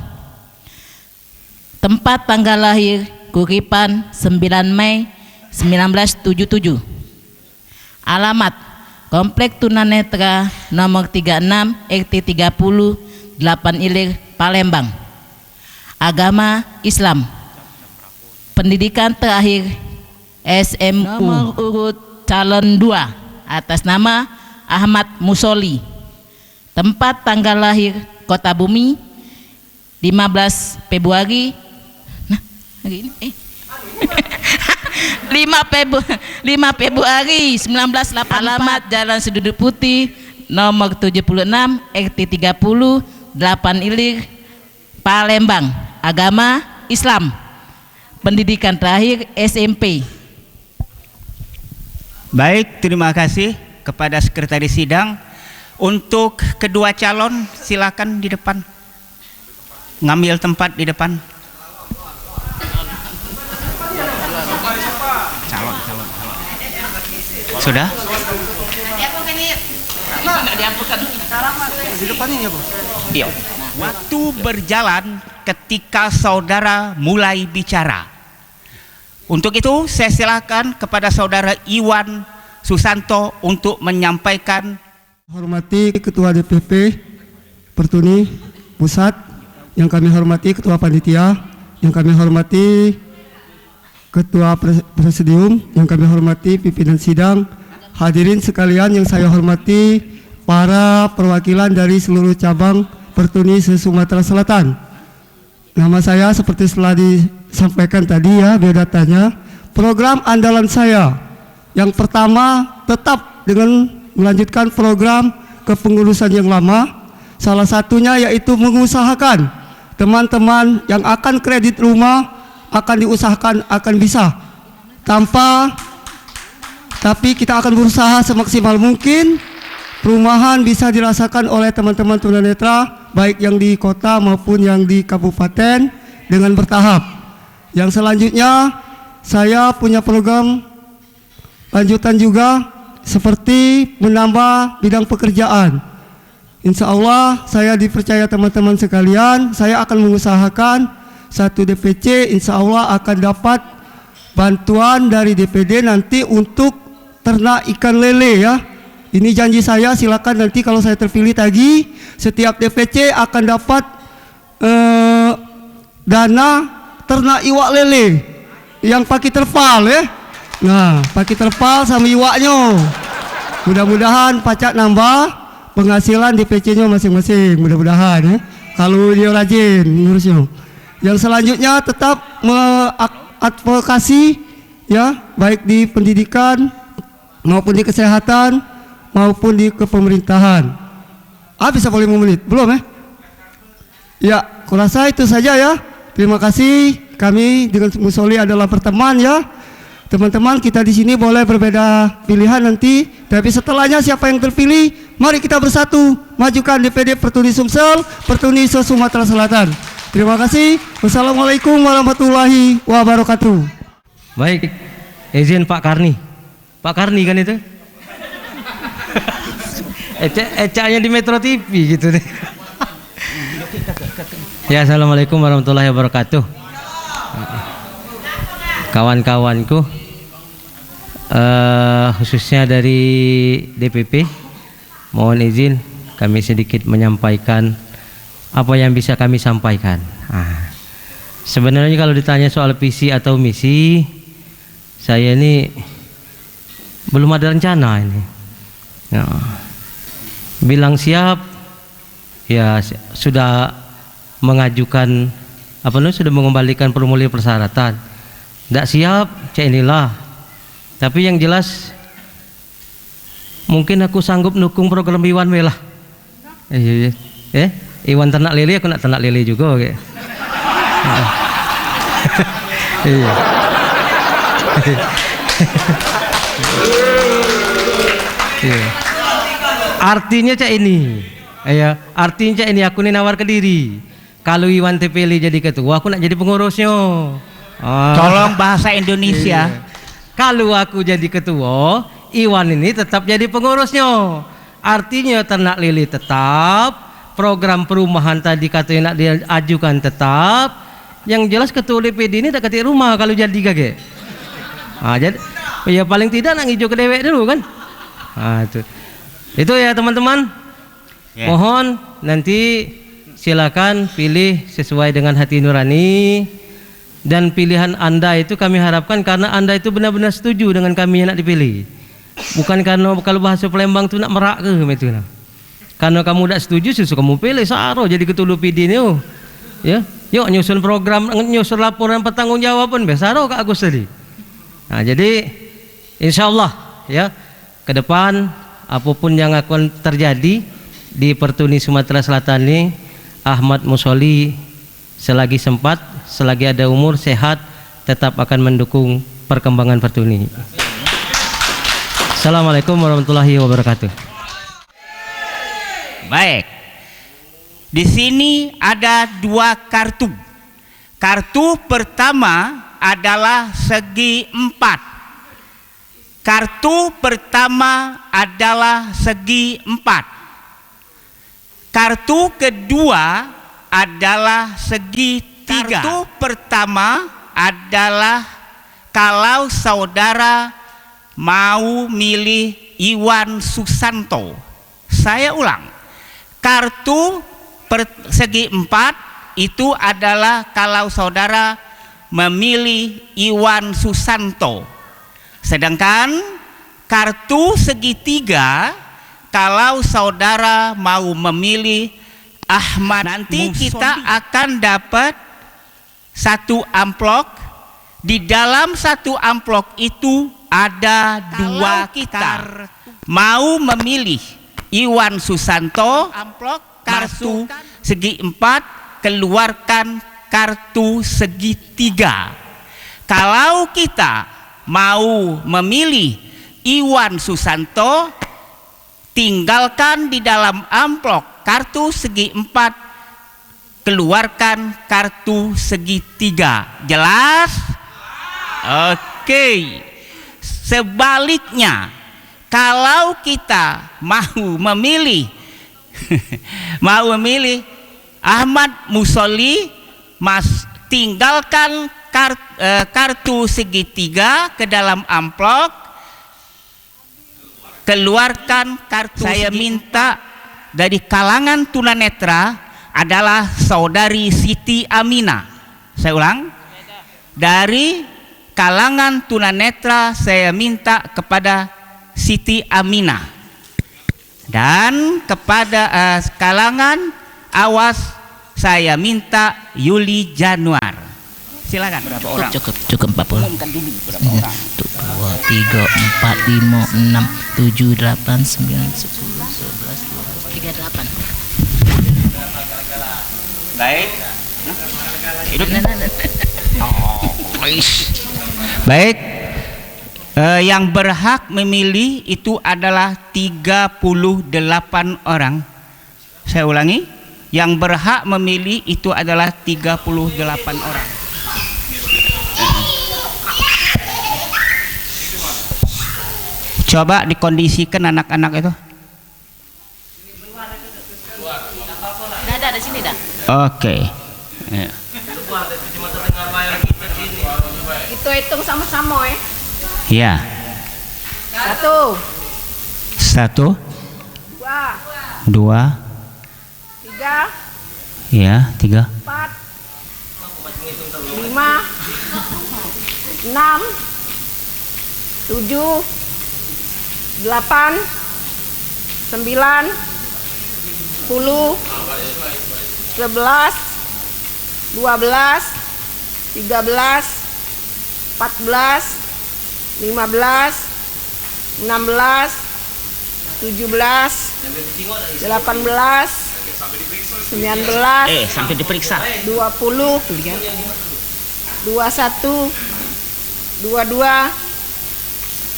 Speaker 4: Tempat tanggal lahir Kuripan 9 Mei 1977. Alamat Komplek Tunanetra nomor 36 RT 30 8 Ilir Palembang. Agama Islam. Pendidikan terakhir SMU. Nomor urut calon 2 atas nama Ahmad Musoli. Tempat tanggal lahir Kota Bumi 15 Februari 5 Februari 1988. Alamat Jalan Sudut Putih nomor 76 RT 30 8 Ilir Palembang. Agama Islam. Pendidikan terakhir SMP.
Speaker 5: Baik, terima kasih kepada sekretaris sidang. Untuk kedua calon silakan di depan. Ngambil tempat di depan. Sudah? Iya. Waktu berjalan ketika saudara mulai bicara. Untuk itu saya silakan kepada saudara Iwan Susanto untuk menyampaikan.
Speaker 13: Hormati Ketua DPP Pertuni Pusat, yang kami hormati Ketua Panitia, yang kami hormati Ketua Presidium, yang kami hormati pimpinan sidang, hadirin sekalian yang saya hormati para perwakilan dari seluruh cabang Pertuni se-Sumatera Selatan. Nama saya seperti telah disampaikan tadi ya biodatanya. Program andalan saya yang pertama tetap dengan melanjutkan program kepengurusan yang lama. Salah satunya yaitu mengusahakan teman-teman yang akan kredit rumah akan diusahakan akan bisa tapi kita akan berusaha semaksimal mungkin perumahan bisa dirasakan oleh teman-teman tunanetra baik yang di kota maupun yang di kabupaten dengan bertahap. Yang selanjutnya saya punya program lanjutan juga seperti menambah bidang pekerjaan. Insya Allah saya dipercaya teman-teman sekalian, saya akan mengusahakan satu DPC insya Allah akan dapat bantuan dari DPD nanti untuk ternak ikan lele ya. Ini janji saya, silakan nanti kalau saya terpilih lagi, setiap DPC akan dapat dana ternak iwak lele yang pakai terpal ya. Nah, pakai terpal sama iwaknya. Mudah-mudahan pacak nambah penghasilan DPC-nya masing-masing, mudah-mudahan ya. Kalau dia rajin ngurusnya. Yang selanjutnya tetap mengadvokasi ya, baik di pendidikan maupun di kesehatan maupun di kepemerintahan. Bisa boleh 5 menit? Belum ya? Ya, kurasa itu saja ya. Terima kasih. Kami dengan Musoli adalah berteman ya. Teman-teman, kita di sini boleh berbeda pilihan nanti, tapi setelahnya siapa yang terpilih, mari kita bersatu majukan DPD Pertuni Sumsel, Pertuni Sumatera Selatan. Terima kasih. Wassalamualaikum warahmatullahi wabarakatuh.
Speaker 8: Baik, izin Pak Karni. Pak Karni kan itu? Ecaknya di Metro TV gitu deh. Ya, assalamualaikum warahmatullahi wabarakatuh. Kawan-kawanku, khususnya dari DPP, mohon izin kami sedikit menyampaikan apa yang bisa kami sampaikan. Sebenarnya kalau ditanya soal visi atau misi, saya ini belum ada rencana ini. Bilang siap, ya sudah mengajukan sudah mengembalikan formulir persyaratan. Tidak siap, inilah. Tapi yang jelas mungkin aku sanggup dukung program Iwan lah. Iwan ternak lele, aku nak ternak lele juga. Iya. Artinya ini. Artinya ini aku ini nawar ke diri. Kalau Iwan terpilih jadi ketua, aku nak jadi pengurusnya.
Speaker 5: Tolong bahasa Indonesia.
Speaker 8: Kalau aku jadi ketua, Iwan ini tetap jadi pengurusnya. Artinya ternak lele tetap, program perumahan tadi katanya nak diajukan tetap. Yang jelas ketua DPD ini tak ketik rumah kalau jadi kage. Jadi ya paling tidak nak hijau ke dewek dulu kan. Itu ya teman-teman. Mohon nanti silakan pilih sesuai dengan hati nurani. Dan pilihan Anda itu kami harapkan karena Anda itu benar-benar setuju dengan kami yang nak dipilih. Bukan karena kalau bahasa Palembang itu nak merak ke itu. Karena kamu tidak setuju, susu kamu pilih Saro jadi ketua DPD ini. Ya, yuk nyusun program, nyusun laporan pertanggungjawaban Saro ke Agus tadi. Jadi insya Allah ya ke depan apapun yang akan terjadi di Pertuni Sumatera Selatan ini, Ahmad Musoli selagi sempat, selagi ada umur sehat, tetap akan mendukung perkembangan Pertuni. Assalamualaikum warahmatullahi wabarakatuh.
Speaker 5: Baik, di sini ada 2 kartu. Kartu pertama adalah segi 4. Kartu pertama adalah segi 4. Kartu kedua adalah segi 3. Kartu pertama adalah kalau saudara mau milih Iwan Susanto. Saya ulang, kartu segi 4 itu adalah kalau saudara memilih Iwan Susanto. Sedangkan kartu segi 3 kalau saudara mau memilih Ahmad. Nanti kita akan dapat 1 amplop. Di dalam 1 amplop itu ada 2 kita. Mau memilih Iwan Susanto, amplop kartu segi 4, keluarkan kartu segi 3. Kalau kita mau memilih Iwan Susanto, tinggalkan di dalam amplop kartu segi 4, keluarkan kartu segi 3. Jelas? Oke. Sebaliknya, kalau kita mau memilih Ahmad Musoli, tinggalkan kartu segi 3 ke dalam amplop, keluarkan kartu. Saya minta dari kalangan tunanetra adalah saudari Siti Aminah. Saya ulang, dari kalangan tunanetra saya minta kepada Siti Aminah, dan kepada kalangan awas saya minta Yuli Januar. Silakan. Berapa orang?
Speaker 4: Cukup 40.
Speaker 5: Umumkan dulu berapa orang.
Speaker 4: 2, 3, 4, 5, 6, 7, 8, 9, 10, 11, 12, 38.
Speaker 5: Baik. Baik. Yang berhak memilih itu adalah 38 orang. Saya ulangi, yang berhak memilih itu adalah 38 orang. Coba dikondisikan anak-anak itu.
Speaker 4: Ada sini dah.
Speaker 5: Oke. Ya.
Speaker 6: Kita hitung sama-sama ya.
Speaker 5: Ya.
Speaker 6: 1,
Speaker 5: 1, 2,
Speaker 6: 3,
Speaker 5: ya 3,
Speaker 6: 4, 5, 6, 7, 8, 9, 10, 11, 12, 13, 14, 15, 16, 17, 18, 19,
Speaker 5: sampai diperiksa.
Speaker 6: 20, 21, 22,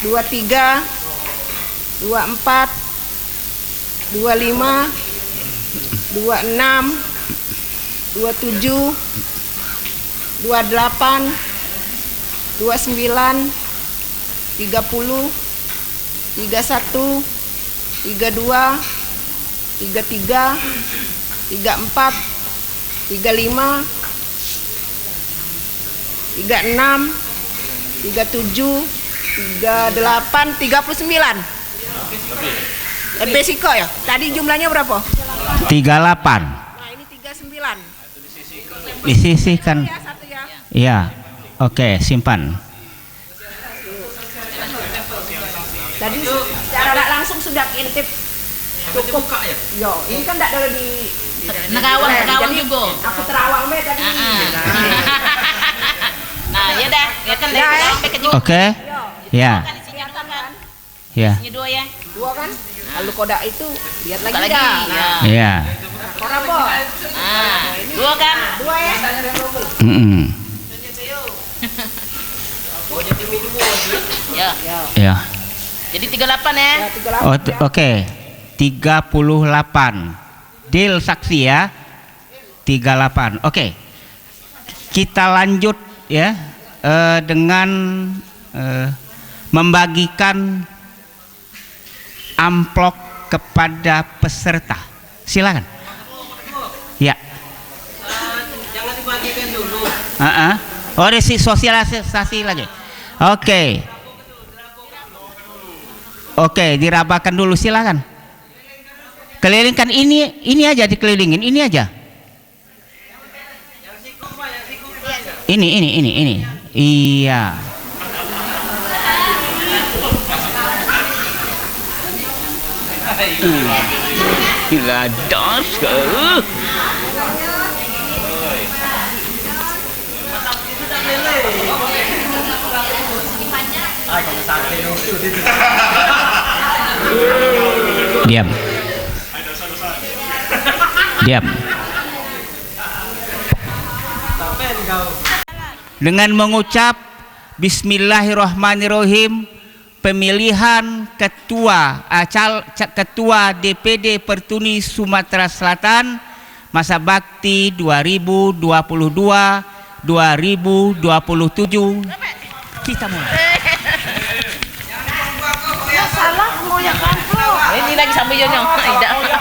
Speaker 6: 23, 24, 25, 26, 27, 28, 29, 30, 31, 32, 33, 34, 35, 36, 37, 38, 39. Besiko ya? Tadi jumlahnya berapa?
Speaker 5: 38.
Speaker 6: Nah, ini 39.
Speaker 5: Disisihkan.
Speaker 6: Satu ya.
Speaker 5: Iya. Oke, simpan.
Speaker 6: Tadi secara langsung sudah intip cukup. Yo, ini kan tidak ada di
Speaker 4: Negawang juga.
Speaker 6: aku terawang be tadi.
Speaker 4: Nah, ya dah, ya kan
Speaker 5: Oke. Ya. Ya.
Speaker 4: Ini 2 ya.
Speaker 6: 2 kan? Lalu kodak itu lihat lagi
Speaker 4: Lagi,
Speaker 6: dah.
Speaker 4: ya.
Speaker 5: Ya.
Speaker 6: Korabo.
Speaker 4: Nah, 2 kan?
Speaker 6: 2 ya.
Speaker 4: Ya.
Speaker 5: Ya.
Speaker 4: Jadi 38 ya.
Speaker 5: Oke. 38. Deal saksi ya. 38. Oke. Kita lanjut ya dengan membagikan amplop kepada peserta. Silakan. Ya.
Speaker 8: Jangan dibagikan dulu.
Speaker 5: Oh, sosialisasi lagi. Oke. Oke, dirabakan dulu, silakan. Kelilingkan ini aja, dikelilingin ini aja. Ini. Iya. Gila das ke. Diam. Dengan mengucap Bismillahirrahmanirrahim, pemilihan ketua DPD Pertuni Sumatera Selatan masa bakti 2022-2027 kita mulai.
Speaker 6: Ya salah mau yang amplop.
Speaker 4: Ini lagi sambil nyonyong. Tidak.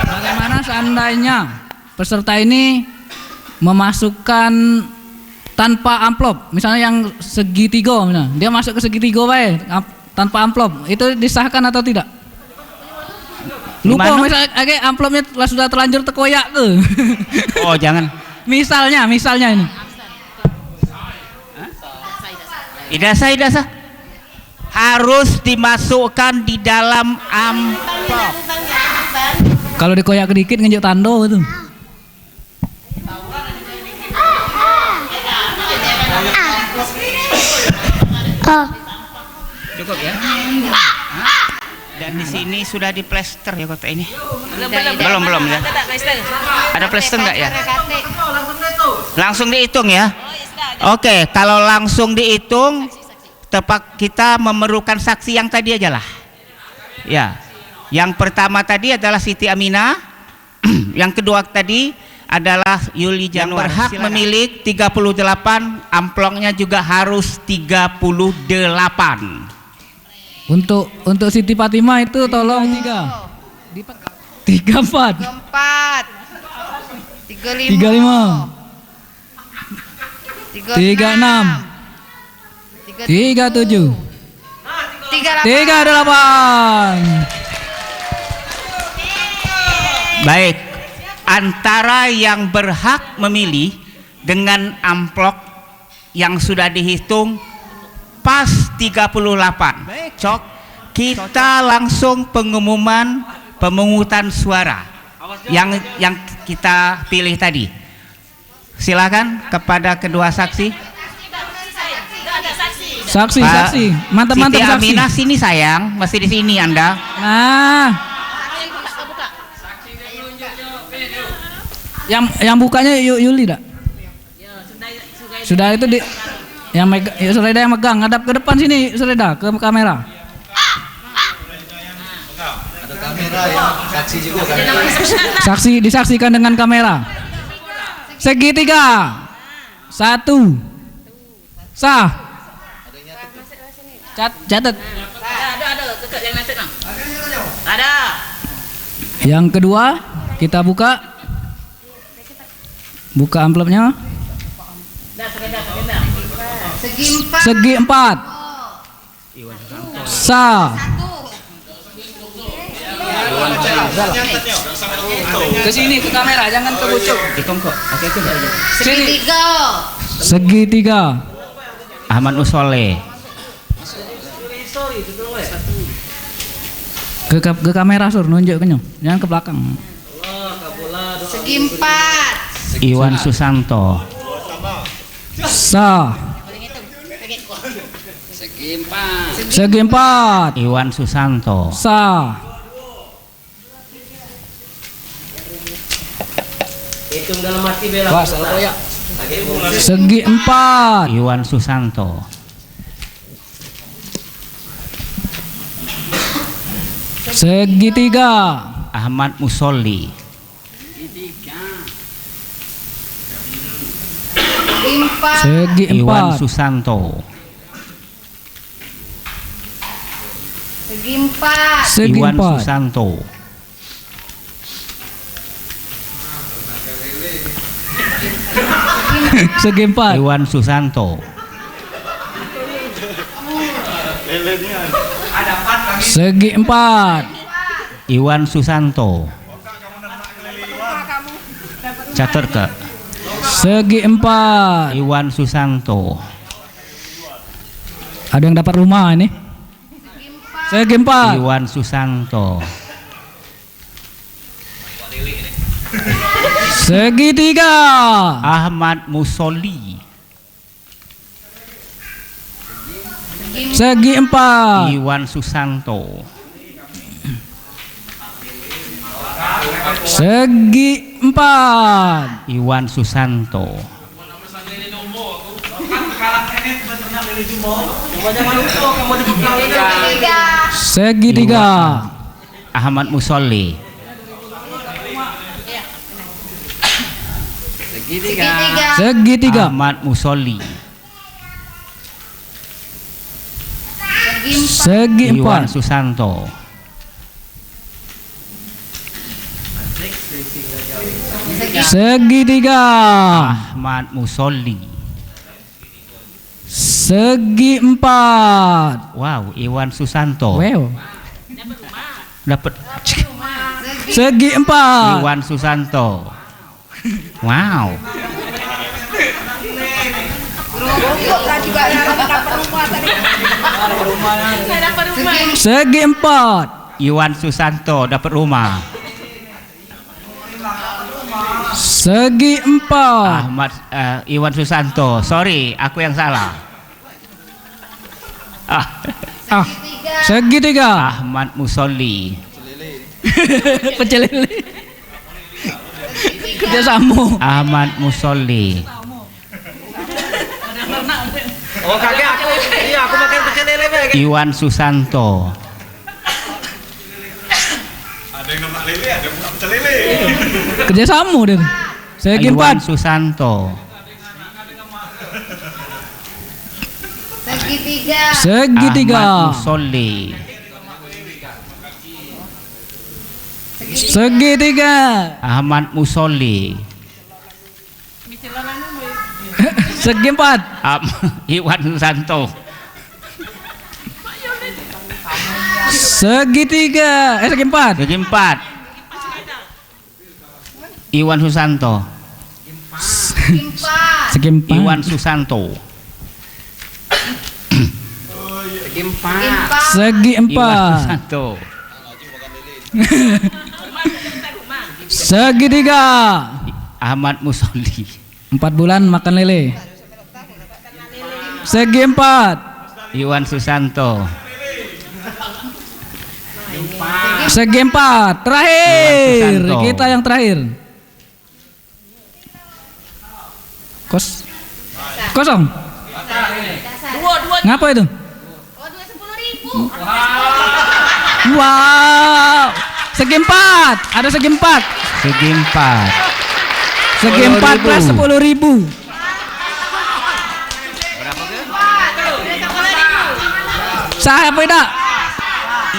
Speaker 11: Bagaimana seandainya peserta ini memasukkan tanpa amplop, misalnya yang segitiga, misalnya dia masuk ke segitiga baik tanpa amplop, itu disahkan atau tidak? Lupa misalnya amplopnya sudah terlanjur terkoyak tuh.
Speaker 5: Oh jangan.
Speaker 11: misalnya ini.
Speaker 5: Idasa. Harus dimasukkan di dalam amplop.
Speaker 11: Kalau dikoyak sedikit ngejuk tando itu.
Speaker 5: Cukup ya? Dan di sini sudah diplester ya kotak ini? Belum ya? Ada plester nggak ya? Langsung dihitung ya? Oke, kalau langsung dihitung, tepat kita memerlukan saksi yang tadi aja lah. Ya, yang pertama tadi adalah Siti Aminah, yang kedua tadi adalah Yuli Januar. Yang berhak memilih 38, amplopnya juga harus 38.
Speaker 11: Untuk Siti Fatimah itu tolong 34 35 36 37 38.
Speaker 5: Baik, antara yang berhak memilih dengan amplop yang sudah dihitung pas 38. Cok, kita langsung pemungutan suara yang kita pilih tadi. Silakan kepada kedua saksi.
Speaker 11: Saksi. Mantap
Speaker 5: Siti
Speaker 11: saksi.
Speaker 5: Aminah sini sayang, masih di sini Anda.
Speaker 11: Nah. Yang bukanya Yuli dak? Sudah itu di yang Sureda yang megang, ngadap ke depan sini Sureda, ke kamera.
Speaker 14: Ada kamera ya, saksi juga kan.
Speaker 11: Saksi disaksikan dengan kamera. Segitiga. 1. Sah. Catat.
Speaker 5: Ada.
Speaker 11: Yang kedua, kita buka amplopnya. Segi 4. Sah. Ke sini ke kamera, jangan ke bucuk. Segitiga.
Speaker 5: Ahmad Musoleh.
Speaker 11: Ke kamera Sur, nunjuk kenyong. Jangan ke belakang.
Speaker 15: Segi 4.
Speaker 5: Iwan Susanto.
Speaker 11: Sah. Segi 4.
Speaker 5: Iwan Susanto.
Speaker 11: Sah.
Speaker 8: Hitung dalam hati bela.
Speaker 11: Segi 4.
Speaker 5: Iwan Susanto.
Speaker 11: Segitiga.
Speaker 5: Ahmad Musolli.
Speaker 11: Segi 4.
Speaker 5: Iwan Susanto.
Speaker 15: Segi 4.
Speaker 5: Iwan Susanto.
Speaker 11: Segi 4.
Speaker 5: Iwan Susanto.
Speaker 11: Segi 4.
Speaker 5: Iwan Susanto. Catur ke.
Speaker 11: Segi 4.
Speaker 5: Iwan Susanto.
Speaker 11: Ada yang dapat rumah ini? Segi 4.
Speaker 5: Iwan Susanto.
Speaker 11: Segitiga.
Speaker 5: Ahmad Musolli.
Speaker 11: Segi 4.
Speaker 5: Iwan Susanto.
Speaker 11: Segi 4.
Speaker 5: Iwan Susanto.
Speaker 11: Segitiga.
Speaker 5: Ahmad Musolli.
Speaker 11: Segitiga.
Speaker 5: Ahmad Musolli.
Speaker 11: Segi 4.
Speaker 5: Iwan Susanto.
Speaker 11: Segitiga.
Speaker 5: Ahmad Musolli.
Speaker 11: Segi 4.
Speaker 5: Wow, Iwan Susanto.
Speaker 11: Wow.
Speaker 5: Dapat.
Speaker 11: Segi 4.
Speaker 5: Iwan Susanto. Wow.
Speaker 11: Segi 4.
Speaker 5: Iwan Susanto dapat rumah.
Speaker 11: Segi 4.
Speaker 5: Ahmad Iwan Susanto. Sorry, aku yang salah.
Speaker 11: Segi 3.
Speaker 5: Ahmad Musolli.
Speaker 11: Pecel lele. Kerjasama.
Speaker 5: Ahmad Musolli.
Speaker 8: Oh kakek aku, iya aku makan pecel lele.
Speaker 5: Iwan Susanto.
Speaker 14: Ada yang nama lele, ada yang pecel lele.
Speaker 11: Kerjasama deh. Segi 4.
Speaker 5: Iwan Susanto.
Speaker 15: Segitiga.
Speaker 11: Segitiga.
Speaker 5: Ahmad Musolli.
Speaker 11: Segitiga.
Speaker 5: Ahmad Musolli.
Speaker 11: Segi 4.
Speaker 5: Iwan Susanto.
Speaker 11: Segitiga. Segi 4.
Speaker 5: Segi 4. Iwan Susanto.
Speaker 11: Segi 4.
Speaker 5: Iwan Susanto.
Speaker 11: Segi 4.
Speaker 5: Iwan Susanto.
Speaker 11: Segitiga.
Speaker 5: Ahmad Musolli.
Speaker 11: 4 bulan makan lele. Segi 4.
Speaker 5: Iwan Susanto.
Speaker 11: Segi 4. Terakhir. Kita yang terakhir. Kosong. Ngapa itu? Wow. Segi 4. Ada segi 4.
Speaker 5: Segi 4.
Speaker 11: Segi 4 plus 10.000. Saya beda.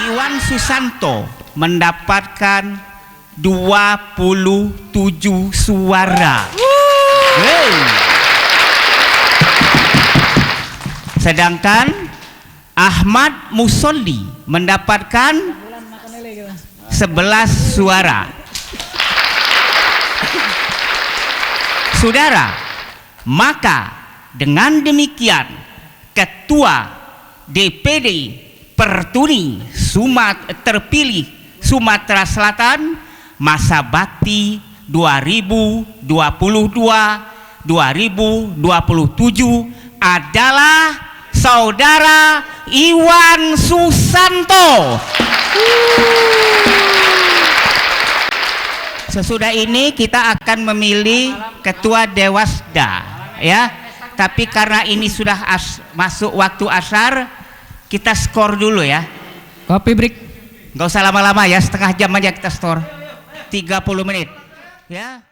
Speaker 5: Iwan Susanto mendapatkan 27 suara. Hey. Sedangkan Ahmad Musolli mendapatkan 11 suara. Saudara, maka dengan demikian Ketua DPD Pertuni terpilih Sumatera Selatan masa bakti 2022-2027 adalah Saudara Iwan Susanto. Sesudah ini kita akan memilih Ketua Dewasda, ya. Tapi karena ini sudah masuk waktu asar, kita skor dulu ya.
Speaker 11: Kopi break.
Speaker 5: Gak usah lama-lama ya, setengah jam aja kita skor. 30 menit. Ya.